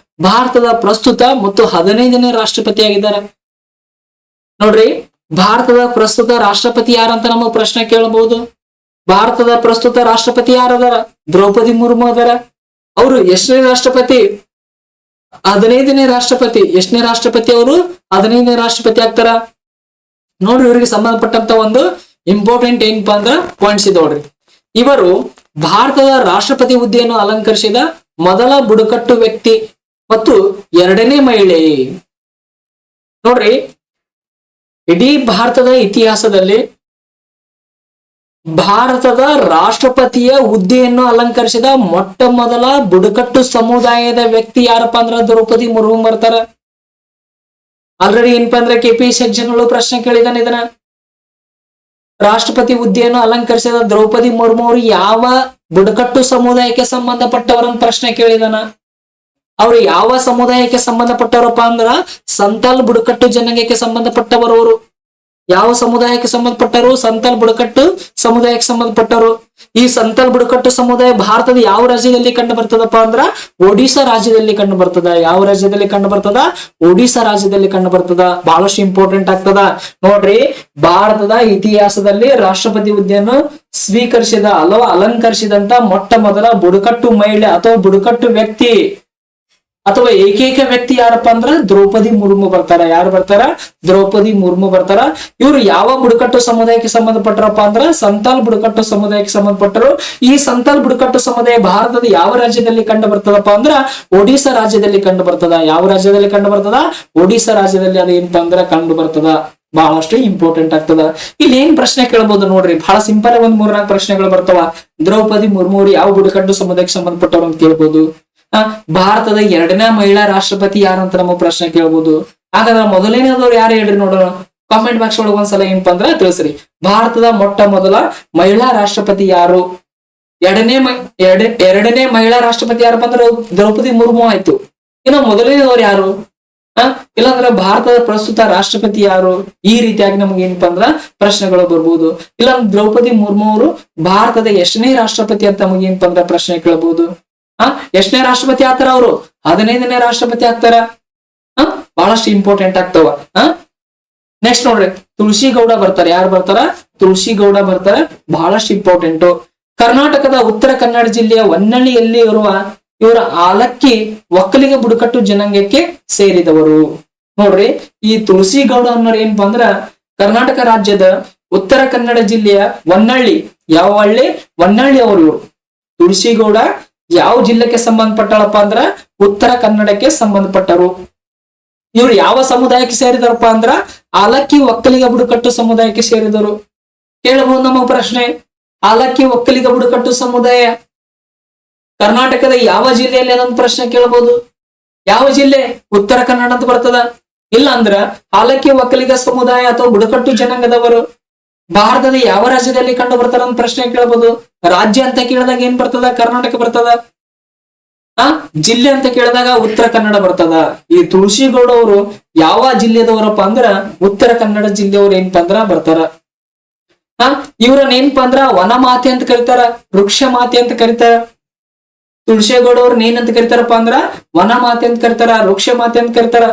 ಭಾರತದ ಪ್ರಸ್ತುತ ಮತ್ತು 15ನೇ ರಾಷ್ಟ್ರಪತಿ ಆಗಿದ್ದಾರೆ. ನೋಡ್ರಿ, ಭಾರತದ ಪ್ರಸ್ತುತ ರಾಷ್ಟ್ರಪತಿ ಯಾರಂತ ನಮಗ್ ಪ್ರಶ್ನೆ ಕೇಳಬಹುದು. ಭಾರತದ ಪ್ರಸ್ತುತ ರಾಷ್ಟ್ರಪತಿ ಯಾರದಾರ? ದ್ರೌಪದಿ ಮುರ್ಮು ಅದಾರ. ಅವರು ಎಷ್ಟನೇ ರಾಷ್ಟ್ರಪತಿ? 15ನೇ ರಾಷ್ಟ್ರಪತಿ. ಎಷ್ಟನೇ ರಾಷ್ಟ್ರಪತಿ ಅವರು? 15ನೇ ರಾಷ್ಟ್ರಪತಿ ಆಗ್ತಾರ. ನೋಡ್ರಿ ಇವರಿಗೆ ಸಂಬಂಧಪಟ್ಟಂತ ಒಂದು ಇಂಪಾರ್ಟೆಂಟ್ ಏನಪ್ಪಾ ಅಂದ್ರ ಪಾಯಿಂಟ್ಸ್ ಇದೆ ನೋಡ್ರಿ. ಇವರು ಭಾರತದ ರಾಷ್ಟ್ರಪತಿ ಹುದ್ದೆಯನ್ನು ಅಲಂಕರಿಸಿದ ಮೊದಲ ಬುಡಕಟ್ಟು ವ್ಯಕ್ತಿ ಮತ್ತು 2ನೇ ಮಹಿಳೆ. ನೋಡ್ರಿ, ಇಡೀ ಭಾರತದ ಇತಿಹಾಸದಲ್ಲಿ ಭಾರತದ ರಾಷ್ಟ್ರಪತಿಯ ಹುದ್ದೆಯನ್ನು ಅಲಂಕರಿಸಿದ ಮೊಟ್ಟ ಮೊದಲ ಬುಡಕಟ್ಟು ಸಮುದಾಯದ ವ್ಯಕ್ತಿ ಯಾರಪ್ಪ ಅಂದ್ರ ದ್ರೌಪದಿ ಮುರ್ಮು ಬರ್ತಾರ. ಆಲ್ರೆಡಿ ಏನಪ್ಪಾ ಅಂದ್ರೆ KPSC ಎಕ್ಸಾಮ್ಗಳು ಪ್ರಶ್ನೆ ಕೇಳಿದಾನೆ ಇದನ್ನ. ರಾಷ್ಟ್ರಪತಿ ಹುದ್ದೆಯನ್ನು ಅಲಂಕರಿಸಿದ ದ್ರೌಪದಿ ಮುರ್ಮು ಅವರು ಯಾವ ಬುಡಕಟ್ಟು ಸಮುದಾಯಕ್ಕೆ ಸಂಬಂಧಪಟ್ಟವರನ್ನ ಪ್ರಶ್ನೆ ಕೇಳಿದಾನ. ಅವ್ರು ಯಾವ ಸಮುದಾಯಕ್ಕೆ ಸಂಬಂಧಪಟ್ಟವರಪ್ಪ ಅಂದ್ರ ಸಂತಾಲ್ ಬುಡಕಟ್ಟು ಜನಾಂಗಕ್ಕೆ ಸಂಬಂಧಪಟ್ಟವರು. ಅವರು ಯಾವ ಸಮುದಾಯಕ್ಕೆ ಸಂಬಂಧಪಟ್ಟರು? ಸಂತಾಲ್ ಬುಡಕಟ್ಟು ಸಮುದಾಯಕ್ಕೆ ಸಂಬಂಧಪಟ್ಟರು. ಈ ಸಂತಾಲ್ ಬುಡಕಟ್ಟು ಸಮುದಾಯ ಭಾರತದ ಯಾವ ರಾಜ್ಯದಲ್ಲಿ ಕಂಡು ಬರ್ತದಪ್ಪ ಅಂದ್ರ ಒಡಿಶಾ ರಾಜ್ಯದಲ್ಲಿ ಕಂಡು ಬರ್ತದ. ಯಾವ ರಾಜ್ಯದಲ್ಲಿ ಕಂಡು ಬರ್ತದ? ಒಡಿಶಾ ರಾಜ್ಯದಲ್ಲಿ ಕಂಡು ಬರ್ತದ. ಬಹಳಷ್ಟು ಇಂಪಾರ್ಟೆಂಟ್ ಆಗ್ತದ ನೋಡ್ರಿ. ಭಾರತದ ಇತಿಹಾಸದಲ್ಲಿ ರಾಷ್ಟ್ರಪತಿ ಹುದ್ದೆಯನ್ನು ಸ್ವೀಕರಿಸಿದ ಅಥವಾ ಅಲಂಕರಿಸಿದಂತ ಮೊಟ್ಟ ಮೊದಲ ಬುಡಕಟ್ಟು ಮಹಿಳೆ ಅಥವಾ ಬುಡಕಟ್ಟು ವ್ಯಕ್ತಿ ಅಥವಾ ಏಕೈಕ ವ್ಯಕ್ತಿ ಯಾರಪ್ಪ ಅಂದ್ರ ದ್ರೌಪದಿ ಮುರ್ಮು ಬರ್ತಾರ. ಯಾರು ಬರ್ತಾರ? ದ್ರೌಪದಿ ಮುರ್ಮು ಬರ್ತಾರ. ಇವರು ಯಾವ ಬುಡಕಟ್ಟು ಸಮುದಾಯಕ್ಕೆ ಸಂಬಂಧಪಟ್ಟರಪ್ಪ ಅಂದ್ರ ಸಂತಾಲ್ ಬುಡಕಟ್ಟು ಸಮುದಾಯಕ್ಕೆ ಸಂಬಂಧಪಟ್ಟರು. ಈ ಸಂತಾಲ್ ಬುಡಕಟ್ಟು ಸಮುದಾಯ ಭಾರತದ ಯಾವ ರಾಜ್ಯದಲ್ಲಿ ಕಂಡು ಬರ್ತದಪ್ಪ ಅಂದ್ರ ಒಡಿಶಾ ರಾಜ್ಯದಲ್ಲಿ ಕಂಡು ಬರ್ತದ. ಯಾವ ರಾಜ್ಯದಲ್ಲಿ ಕಂಡು ಬರ್ತದ? ಒಡಿಶಾ ರಾಜ್ಯದಲ್ಲಿ ಅದು ಏನಪ್ಪಾ ಅಂದ್ರ ಕಂಡು ಬರ್ತದ. ಬಹಳಷ್ಟು ಇಂಪಾರ್ಟೆಂಟ್ ಆಗ್ತದ. ಇಲ್ಲಿ ಏನ್ ಪ್ರಶ್ನೆ ಕೇಳಬಹುದು ನೋಡ್ರಿ, ಬಹಳ ಸಿಂಪಲ್ ಒಂದ್ 3-4 ಪ್ರಶ್ನೆಗಳು ಬರ್ತಾವ. ದ್ರೌಪದಿ ಮುರ್ಮು ಅವರು ಯಾವ ಬುಡಕಟ್ಟು ಸಮುದಾಯಕ್ಕೆ ಸಂಬಂಧಪಟ್ಟವ್ರು ಅಂತ ಕೇಳ್ಬೋದು. ಭಾರತದ 2ನೇ ಮಹಿಳಾ ರಾಷ್ಟ್ರಪತಿ ಯಾರಂತ ನಮಗ್ ಪ್ರಶ್ನೆ ಕೇಳ್ಬೋದು. ಹಾಗಾದ್ರೆ ಮೊದಲನೇದವ್ರು ಯಾರು ಹೇಳ್ರಿ ನೋಡೋಣ. ಕಾಮೆಂಟ್ ಬಾಕ್ಸ್ ಒಳಗೆ ಒಂದ್ಸಲ ಏನಪ್ಪಾ ಅಂದ್ರ ತಿಳಿಸ್ರಿ. ಭಾರತದ ಮೊಟ್ಟ ಮೊದಲ ಮಹಿಳಾ ರಾಷ್ಟ್ರಪತಿ ಯಾರು? ಎರಡನೇ ಮಹಿಳಾ ರಾಷ್ಟ್ರಪತಿ ಯಾರಪ್ಪ ಅಂದ್ರೆ ದ್ರೌಪದಿ ಮುರ್ಮು ಆಯ್ತು. ಇನ್ನು ಮೊದಲನೇದವ್ರು ಯಾರು? ಇಲ್ಲಾಂದ್ರೆ ಭಾರತದ ಪ್ರಸ್ತುತ ರಾಷ್ಟ್ರಪತಿ ಯಾರು? ಈ ರೀತಿಯಾಗಿ ನಮ್ಗೆ ಏನಪ್ಪಾ ಅಂದ್ರ ಪ್ರಶ್ನೆಗಳು ಬರ್ಬೋದು. ಇಲ್ಲಾಂದ್ರೆ ದ್ರೌಪದಿ ಮುರ್ಮು ಅವರು ಭಾರತದ ಎಷ್ಟನೇ ರಾಷ್ಟ್ರಪತಿ ಅಂತ ನಮಗೆ ಏನಪ್ಪಾ ಅಂದ್ರ ಪ್ರಶ್ನೆ ಕೇಳಬಹುದು. ಎಷ್ಟನೇ ರಾಷ್ಟ್ರಪತಿ ಆಗ್ತಾರ ಅವರು? 15ನೇ ರಾಷ್ಟ್ರಪತಿ ಆಗ್ತಾರ. ಬಹಳಷ್ಟು ಇಂಪಾರ್ಟೆಂಟ್ ಆಗ್ತಾವ. ನೆಕ್ಸ್ಟ್ ನೋಡ್ರಿ, ತುಳಸಿ ಗೌಡ ಬರ್ತಾರೆ. ಯಾರು ಬರ್ತಾರ? ತುಳಸಿ ಗೌಡ ಬರ್ತಾರ. ಬಹಳಷ್ಟು ಇಂಪಾರ್ಟೆಂಟ್. ಕರ್ನಾಟಕದ ಉತ್ತರ ಕನ್ನಡ ಜಿಲ್ಲೆಯ ಹೊನ್ನಳ್ಳಿಯಲ್ಲಿ ಇರುವ ಇವರ ಆಲಕ್ಕಿ ಒಕ್ಕಲಿಗ ಬುಡಕಟ್ಟು ಜನಾಂಗಕ್ಕೆ ಸೇರಿದವರು. ನೋಡ್ರಿ, ಈ ತುಳಸಿ ಗೌಡ ಅನ್ನೋರು ಏನಪ್ಪಾ ಅಂದ್ರ ಕರ್ನಾಟಕ ರಾಜ್ಯದ ಉತ್ತರ ಕನ್ನಡ ಜಿಲ್ಲೆಯ ಹೊನ್ನಳ್ಳಿ, ಯಾವ ಹಳ್ಳಿ? ಹೊನ್ನಳ್ಳಿ ಅವರು. ಇವರು ತುಳಸಿ ಗೌಡ ಯಾವ ಜಿಲ್ಲೆಗೆ ಸಂಬಂಧಪಟ್ಟಳಪ್ಪ ಅಂದ್ರ ಉತ್ತರ ಕನ್ನಡಕ್ಕೆ ಸಂಬಂಧಪಟ್ಟರು. ಇವ್ರು ಯಾವ ಸಮುದಾಯಕ್ಕೆ ಸೇರಿದಾರಪ್ಪ ಅಂದ್ರ ಆಲಕ್ಕಿ ಒಕ್ಕಲಿಗ ಬುಡಕಟ್ಟು ಸಮುದಾಯಕ್ಕೆ ಸೇರಿದರು. ಕೇಳಬಹುದು ನಮ್ಮ ಪ್ರಶ್ನೆ. ಆಲಕ್ಕಿ ಒಕ್ಕಲಿಗ ಬುಡಕಟ್ಟು ಸಮುದಾಯ ಕರ್ನಾಟಕದ ಯಾವ ಜಿಲ್ಲೆಯಲ್ಲಿ ಅದೊಂದು ಪ್ರಶ್ನೆ ಕೇಳಬಹುದು. ಯಾವ ಜಿಲ್ಲೆ? ಉತ್ತರ ಕನ್ನಡ ಅಂತ ಬರ್ತದ. ಇಲ್ಲ ಅಂದ್ರ ಆಲಕ್ಕಿ ಒಕ್ಕಲಿಗ ಸಮುದಾಯ ಅಥವಾ ಬುಡಕಟ್ಟು ಜನಾಂಗದವರು ಭಾರತದ ಯಾವ ರಾಜ್ಯದಲ್ಲಿ ಕಂಡು ಬರ್ತಾರ ಅಂತ ಪ್ರಶ್ನೆ ಕೇಳಬಹುದು. ರಾಜ್ಯ ಅಂತ ಕೇಳಿದಾಗ ಏನ್ ಬರ್ತದ? ಕರ್ನಾಟಕ ಬರ್ತದ. ಜಿಲ್ಲೆ ಅಂತ ಕೇಳಿದಾಗ ಉತ್ತರ ಕನ್ನಡ ಬರ್ತದ. ಈ ತುಳಸಿ ಗೌಡ ಅವರು ಯಾವ ಜಿಲ್ಲೆದವರಪ್ಪ ಅಂದ್ರ ಉತ್ತರ ಕನ್ನಡ ಜಿಲ್ಲೆಯವ್ರು ಏನಪ್ಪಾ ಅಂದ್ರ ಬರ್ತಾರ. ಇವ್ರನ್ನ ಏನಪ್ಪಾ ಅಂದ್ರ ವನ ಮಾತೆ ಅಂತ ಕರಿತಾರ, ವೃಕ್ಷ ಮಾತೆ ಅಂತ ಕರಿತಾರ. ತುಳಸಿ ಗೌಡ ಅವ್ರನ್ನ ಏನಂತ ಕರಿತಾರಪ್ಪ ಅಂದ್ರ ವನ ಮಾತೆ ಅಂತ ಕರಿತಾರ, ವೃಕ್ಷ ಮಾತೆ ಅಂತ ಕರಿತಾರ.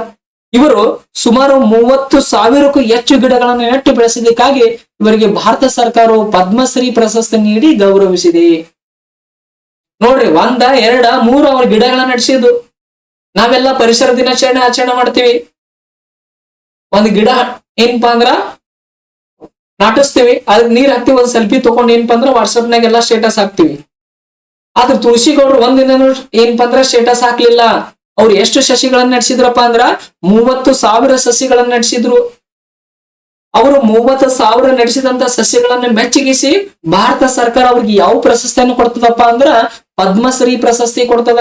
ಇವರು ಸುಮಾರು 30,000ಕ್ಕೂ ಹೆಚ್ಚು ಗಿಡಗಳನ್ನು ನೆಟ್ಟು ಬೆಳೆಸಿದ್ದಕ್ಕಾಗಿ ಇವರಿಗೆ ಭಾರತ ಸರ್ಕಾರವು ಪದ್ಮಶ್ರೀ ಪ್ರಶಸ್ತಿ ನೀಡಿ ಗೌರವಿಸಿದೆ. ನೋಡ್ರಿ, 1, 2, 3 ಅವ್ರ ಗಿಡಗಳನ್ನ ನಡೆಸಿದ್ದು. ನಾವೆಲ್ಲ ಪರಿಸರ ದಿನಾಚರಣೆ ಆಚರಣೆ ಮಾಡ್ತೀವಿ. ಒಂದ್ ಗಿಡ ಏನಪ್ಪಾ ಅಂದ್ರ ನಾಟಿಸ್ತೀವಿ, ಅದಕ್ಕೆ ನೀರ್ ಹಾಕ್ತಿವಿ, ಒಂದ್ ಸೆಲ್ಫಿ ತಗೊಂಡ್ ಏನಪ್ಪಾ ಅಂದ್ರ ವಾಟ್ಸಪ್ನಾಗೆಲ್ಲ ಸ್ಟೇಟಸ್ ಹಾಕ್ತಿವಿ. ಆದ್ರೆ ತುಳಸಿ ಗೌಡ್ರು ಒಂದಿನ ಏನಪ್ಪಾ ಅಂದ್ರ ಸ್ಟೇಟಸ್ ಹಾಕ್ಲಿಲ್ಲ. ಅವ್ರು ಎಷ್ಟು ಸಸಿಗಳನ್ನ ನಡೆಸಿದ್ರಪ್ಪ ಅಂದ್ರ 30,000 ಸಸಿಗಳನ್ನ ನಡೆಸಿದ್ರು. ಅವರು 30,000 ನಡೆಸಿದಂತ ಸಸ್ಯಗಳನ್ನ ಮೆಚ್ಚುಗಿಸಿ ಭಾರತ ಸರ್ಕಾರ ಅವ್ರಿಗೆ ಯಾವ ಪ್ರಶಸ್ತಿಯನ್ನು ಕೊಡ್ತದಪ್ಪ ಅಂದ್ರ ಪದ್ಮಶ್ರೀ ಪ್ರಶಸ್ತಿ ಕೊಡ್ತದ.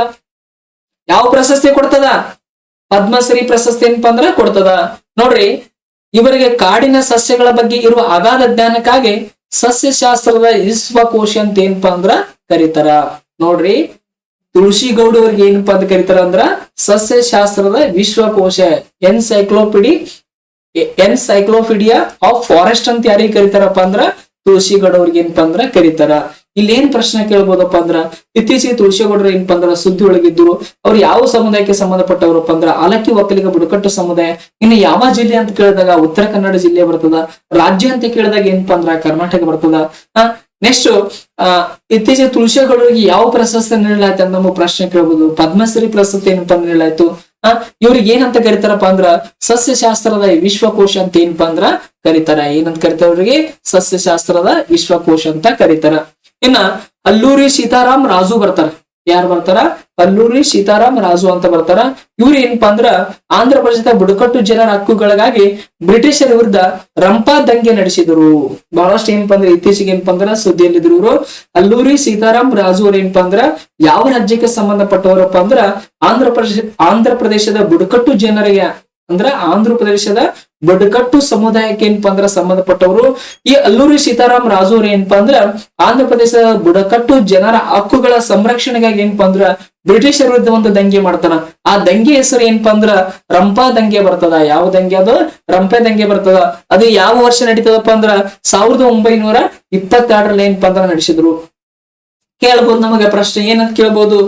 ಯಾವ ಪ್ರಶಸ್ತಿ ಕೊಡ್ತದ? ಪದ್ಮಶ್ರೀ ಪ್ರಶಸ್ತಿ ಏನಪ್ಪಾ ಅಂದ್ರ ಕೊಡ್ತದ. ನೋಡ್ರಿ, ಇವರಿಗೆ ಕಾಡಿನ ಸಸ್ಯಗಳ ಬಗ್ಗೆ ಇರುವ ಅಗಾಧ ಜ್ಞಾನಕ್ಕಾಗಿ ಸಸ್ಯಶಾಸ್ತ್ರದ ವಿಶ್ವಕೋಶ ಅಂತ ಏನಪ್ಪಾ ಅಂದ್ರ ಕರೀತಾರ. ನೋಡ್ರಿ, ತುಳಸಿ ಗೌಡ ಅವ್ರಿಗೆ ಏನಪ್ಪಾ ಅಂತ ಕರೀತಾರ ಅಂದ್ರ ಸಸ್ಯಶಾಸ್ತ್ರದ ವಿಶ್ವಕೋಶ, ಎನ್ಸೈಕ್ಲೋಪೀಡಿಯಾ ಆಫ್ ಫಾರೆಸ್ಟ್ ಅಂತ ಯಾರಿಗೆ ಕರೀತಾರಪ್ಪ ಅಂದ್ರ ತುಳಸಿ ಗೌಡ ಅವ್ರಿಗೆ ಏನಪ್ಪಾ ಅಂದ್ರ ಕರೀತಾರ. ಇಲ್ಲಿ ಏನ್ ಪ್ರಶ್ನೆ ಕೇಳ್ಬೋದಪ್ಪ ಅಂದ್ರ ಇತ್ತೀಚೆಗೆ ತುಳಸಿ ಗೌಡರು ಏನಪ್ಪಾ ಅಂದ್ರ ಸುದ್ದಿ ಒಳಗಿದ್ರು. ಅವ್ರು ಯಾವ ಸಮುದಾಯಕ್ಕೆ ಸಂಬಂಧಪಟ್ಟವ್ರಪ್ಪ ಅಂದ್ರ ಆಲಕ್ಕಿ ಒಕ್ಕಲಿಗ ಬುಡಕಟ್ಟು ಸಮುದಾಯ. ಇನ್ನು ಯಾವ ಜಿಲ್ಲೆ ಅಂತ ಕೇಳಿದಾಗ ಉತ್ತರ ಕನ್ನಡ ಜಿಲ್ಲೆ ಬರ್ತದ. ರಾಜ್ಯ ಅಂತ ಕೇಳಿದಾಗ ಏನಪ್ಪಾ ಅಂದ್ರ ಕರ್ನಾಟಕ ಬರ್ತದ. ನೆಕ್ಸ್ಟ್ ಇತ್ತೀಚೆಗೆ ತುಳಸಿ ಗೌಡರಿಗೆ ಯಾವ ಪ್ರಶಸ್ತಿ ನೀಡಲಾಯ್ತು ಅಂತ ನಮಗೆ ಪ್ರಶ್ನೆ ಕೇಳಬಹುದು. ಪದ್ಮಶ್ರೀ ಪ್ರಶಸ್ತಿ ಏನಪ್ಪಾ ನೀಡಲಾಯ್ತು. ಇವ್ರಿಗೆ ಏನಂತ ಕರಿತಾರಪ್ಪ ಅಂದ್ರ ಸಸ್ಯಶಾಸ್ತ್ರದ ವಿಶ್ವಕೋಶ ಅಂತ ಏನಪ್ಪಾ ಅಂದ್ರ ಕರೀತಾರ. ಏನಂತ ಕರಿತಾರ ಅವ್ರಿಗೆ? ಸಸ್ಯಶಾಸ್ತ್ರದ ವಿಶ್ವಕೋಶ ಅಂತ ಕರೀತಾರ. ಇನ್ನ ಅಲ್ಲೂರಿ ಸೀತಾರಾಮ್ ರಾಜು ಬರ್ತಾರ. ಯಾರು ಬರ್ತಾರ? ಅಲ್ಲೂರಿ ಸೀತಾರಾಮ್ ರಾಜು ಅಂತ ಬರ್ತಾರ. ಇವ್ರು ಏನಪ್ಪಾ ಅಂದ್ರ ಆಂಧ್ರ ಪ್ರದೇಶದ ಬುಡಕಟ್ಟು ಜನರ ಹಕ್ಕುಗಳಿಗಾಗಿ ಬ್ರಿಟಿಷರ ವಿರುದ್ಧ ರಂಪಾ ದಂಗೆ ನಡೆಸಿದ್ರು. ಬಹಳಷ್ಟು ಏನಪ್ಪಾ ಅಂದ್ರೆ ಇತ್ತೀಚೆಗೆ ಏನಪ್ಪಾ ಅಂದ್ರ ಸುದ್ದಿಯಲ್ಲಿದ್ರು ಇವರು. ಅಲ್ಲೂರಿ ಸೀತಾರಾಮ್ ರಾಜು ಅವ್ರ ಏನಪ್ಪಾ ಅಂದ್ರ ಯಾವ ರಾಜ್ಯಕ್ಕೆ ಸಂಬಂಧಪಟ್ಟವರಪ್ಪ ಅಂದ್ರ ಆಂಧ್ರ ಪ್ರದೇಶದ ಬುಡಕಟ್ಟು ಜನರಿಗೆ ಅಂದ್ರ ಆಂಧ್ರ ಪ್ರದೇಶದ ಬುಡಕಟ್ಟು ಸಮುದಾಯಕ್ಕೆ ಏನಪ್ಪಾ ಅಂದ್ರ ಸಂಬಂಧಪಟ್ಟವರು. ಈ ಅಲ್ಲೂರಿ ಸೀತಾರಾಮ್ ರಾಜು ಅವ್ರ ಏನಪ್ಪಾ ಅಂದ್ರ ಆಂಧ್ರ ಪ್ರದೇಶದ ಬುಡಕಟ್ಟು ಜನರ ಹಕ್ಕುಗಳ ಸಂರಕ್ಷಣೆಗಾಗಿ ಏನಪ್ಪಾ ಅಂದ್ರ ಬ್ರಿಟಿಷರ ವಿರುದ್ಧ ಒಂದು ದಂಗೆ ಮಾಡ್ತಾನ. ಆ ದಂಗೆ ಹೆಸರು ಏನಪ್ಪಾ ಅಂದ್ರ ರಂಪಾ ದಂಗೆ ಬರ್ತದ. ಯಾವ ದಂಗೆ ಅದು? ರಂಪೆ ದಂಗೆ ಬರ್ತದ. ಅದು ಯಾವ ವರ್ಷ ನಡೀತದಪ್ಪ ಅಂದ್ರ 1922 ಏನಪ್ಪಾ ಅಂದ್ರ ನಡೆಸಿದ್ರು. ಕೇಳ್ಬೋದು ನಮಗೆ ಪ್ರಶ್ನೆ, ಏನಂತ ಕೇಳ್ಬೋದು?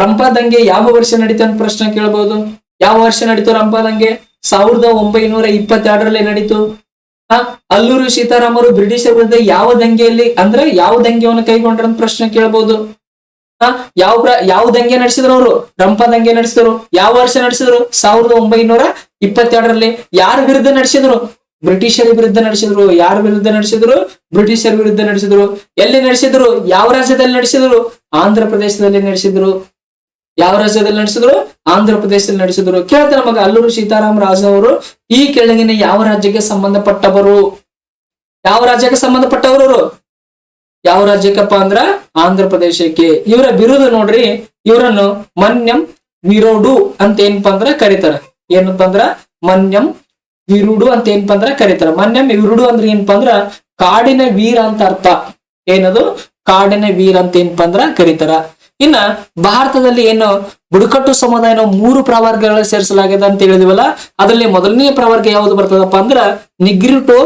ರಂಪಾ ದಂಗೆ ಯಾವ ವರ್ಷ ನಡೀತ ಅಂತ ಪ್ರಶ್ನೆ ಕೇಳ್ಬೋದು. ಯಾವ ವರ್ಷ ನಡೀತು ರಂಪಾ ದಂಗೆ? 1922 ನಡೀತು. ಅಲ್ಲೂರಿ ಸೀತಾರಾಮರು ಬ್ರಿಟಿಷರ ವಿರುದ್ಧ ಯಾವ ದಂಗೆಯಲ್ಲಿ ಅಂದ್ರೆ ಯಾವ ದಂಗೆಯನ್ನು ಕೈಗೊಂಡ್ರ ಅಂತ ಪ್ರಶ್ನೆ ಕೇಳ್ಬೋದು. ಯಾವ ದಂಗೆ ನಡೆಸಿದ್ರು ಅವರು? ರಂಪಾ ದಂಗೆ ನಡೆಸಿದ್ರು. ಯಾವ ವರ್ಷ ನಡೆಸಿದ್ರು? 1922. ಯಾರ ವಿರುದ್ಧ ನಡೆಸಿದ್ರು? ಬ್ರಿಟಿಷರ ವಿರುದ್ಧ ನಡೆಸಿದ್ರು. ಯಾರ ವಿರುದ್ಧ ನಡೆಸಿದ್ರು? ಬ್ರಿಟಿಷರ ವಿರುದ್ಧ ನಡೆಸಿದ್ರು. ಎಲ್ಲಿ ನಡೆಸಿದ್ರು? ಯಾವ ರಾಜ್ಯದಲ್ಲಿ ನಡೆಸಿದ್ರು? ಆಂಧ್ರ ಪ್ರದೇಶದಲ್ಲಿ ನಡೆಸಿದ್ರು. ಯಾವ ರಾಜ್ಯದಲ್ಲಿ ನಡೆಸಿದ್ರು? ಆಂಧ್ರ ಪ್ರದೇಶದಲ್ಲಿ ನಡೆಸಿದ್ರು. ಕೇಳ್ತಾರೆ ನಮಗ ಅಲ್ಲೂರಿ ಸೀತಾರಾಮ್ ರಾಜು ಅವರು ಈ ಕೆಳಗಿನ ಯಾವ ರಾಜ್ಯಕ್ಕೆ ಸಂಬಂಧಪಟ್ಟವರು? ಯಾವ ರಾಜ್ಯಕ್ಕೆ ಸಂಬಂಧಪಟ್ಟವರು? ಯಾವ ರಾಜ್ಯಕ್ಕಪ್ಪ ಅಂದ್ರ ಆಂಧ್ರ ಪ್ರದೇಶಕ್ಕೆ. ಇವರ ಬಿರುದು ನೋಡ್ರಿ, ಇವರನ್ನು ಮನ್ಯಂ ವಿರೋಡು ಅಂತ ಏನಪ್ಪಾ ಅಂದ್ರ ಕರೀತಾರ. ಏನಪ್ಪಾ ಅಂದ್ರ ಮನ್ಯಂ ವಿರುಡು ಅಂತ ಏನಪ್ಪಾ ಅಂದ್ರ ಕರೀತಾರ. ಮನ್ಯಂ ವಿರುಡು ಅಂದ್ರೆ ಏನಪ್ಪಾ ಅಂದ್ರ ಕಾಡಿನ ವೀರ ಅಂತ ಅರ್ಥ. ಏನದು? ಕಾಡಿನ ವೀರ ಅಂತ ಏನಪ್ಪಾ ಅಂದ್ರ ಕರೀತಾರ. ಇನ್ನ ಭಾರತದಲ್ಲಿ ಏನು ಬುಡಕಟ್ಟು ಸಮುದಾಯನ 3 ಪ್ರವರ್ಗಗಳಲ್ಲಿ ಸೇರಿಸಲಾಗಿದೆ ಅಂತ ಹೇಳಿದಿವಲ್ಲ, ಅದರಲ್ಲಿ ಮೊದಲನೇ ಪ್ರವರ್ಗ ಯಾವ್ದು ಬರ್ತದಪ್ಪ ಅಂದ್ರ ನಿಗ್ರಿಟೋ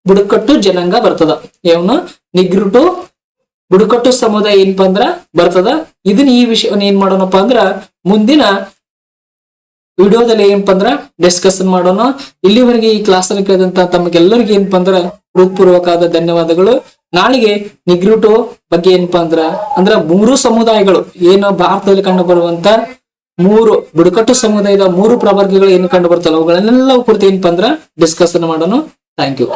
ಬುಡಕಟ್ಟು ಜನಾಂಗ ಬರ್ತದ. ಏನು? ನಿಗ್ರಿಟೋ ಬುಡಕಟ್ಟು ಸಮುದಾಯ ಏನಪ್ಪಾ ಅಂದ್ರ ಬರ್ತದ. ಇದನ್ನ ಈ ವಿಷಯವನ್ನ ಏನ್ ಮಾಡೋಣಪ್ಪ ಅಂದ್ರ ಮುಂದಿನ ವಿಡಿಯೋದಲ್ಲಿ ಏನಪ್ಪಾ ಅಂದ್ರ ಡಿಸ್ಕಷನ್ ಮಾಡೋಣ. ಇಲ್ಲಿವರೆಗೆ ಈ ಕ್ಲಾಸ್ ಅಲ್ಲಿ ಕೇಳಿದಂತ ತಮಗೆಲ್ಲರಿಗೂ ಏನಪ್ಪಾ ಅಂದ್ರ ಹೃತ್ಪೂರ್ವಕವಾದ ಧನ್ಯವಾದಗಳು. ನಾಳೆಗೆ ನಿಗ್ರಿಟೋ ಬಗ್ಗೆ ಏನಪ್ಪಾ ಅಂದ್ರ 3 ಸಮುದಾಯಗಳು ಏನು ಭಾರತದಲ್ಲಿ ಕಂಡು ಬರುವಂತ 3 ಬುಡಕಟ್ಟು ಸಮುದಾಯದ 3 ಪ್ರವರ್ಗಗಳು ಏನು ಕಂಡು ಬರ್ತಲ್ಲ ಅವುಗಳನ್ನೆಲ್ಲ ಕುರಿತು ಏನಪ್ಪಾ ಅಂದ್ರ ಡಿಸ್ಕಷನ್ ಮಾಡೋಣ. Thank you.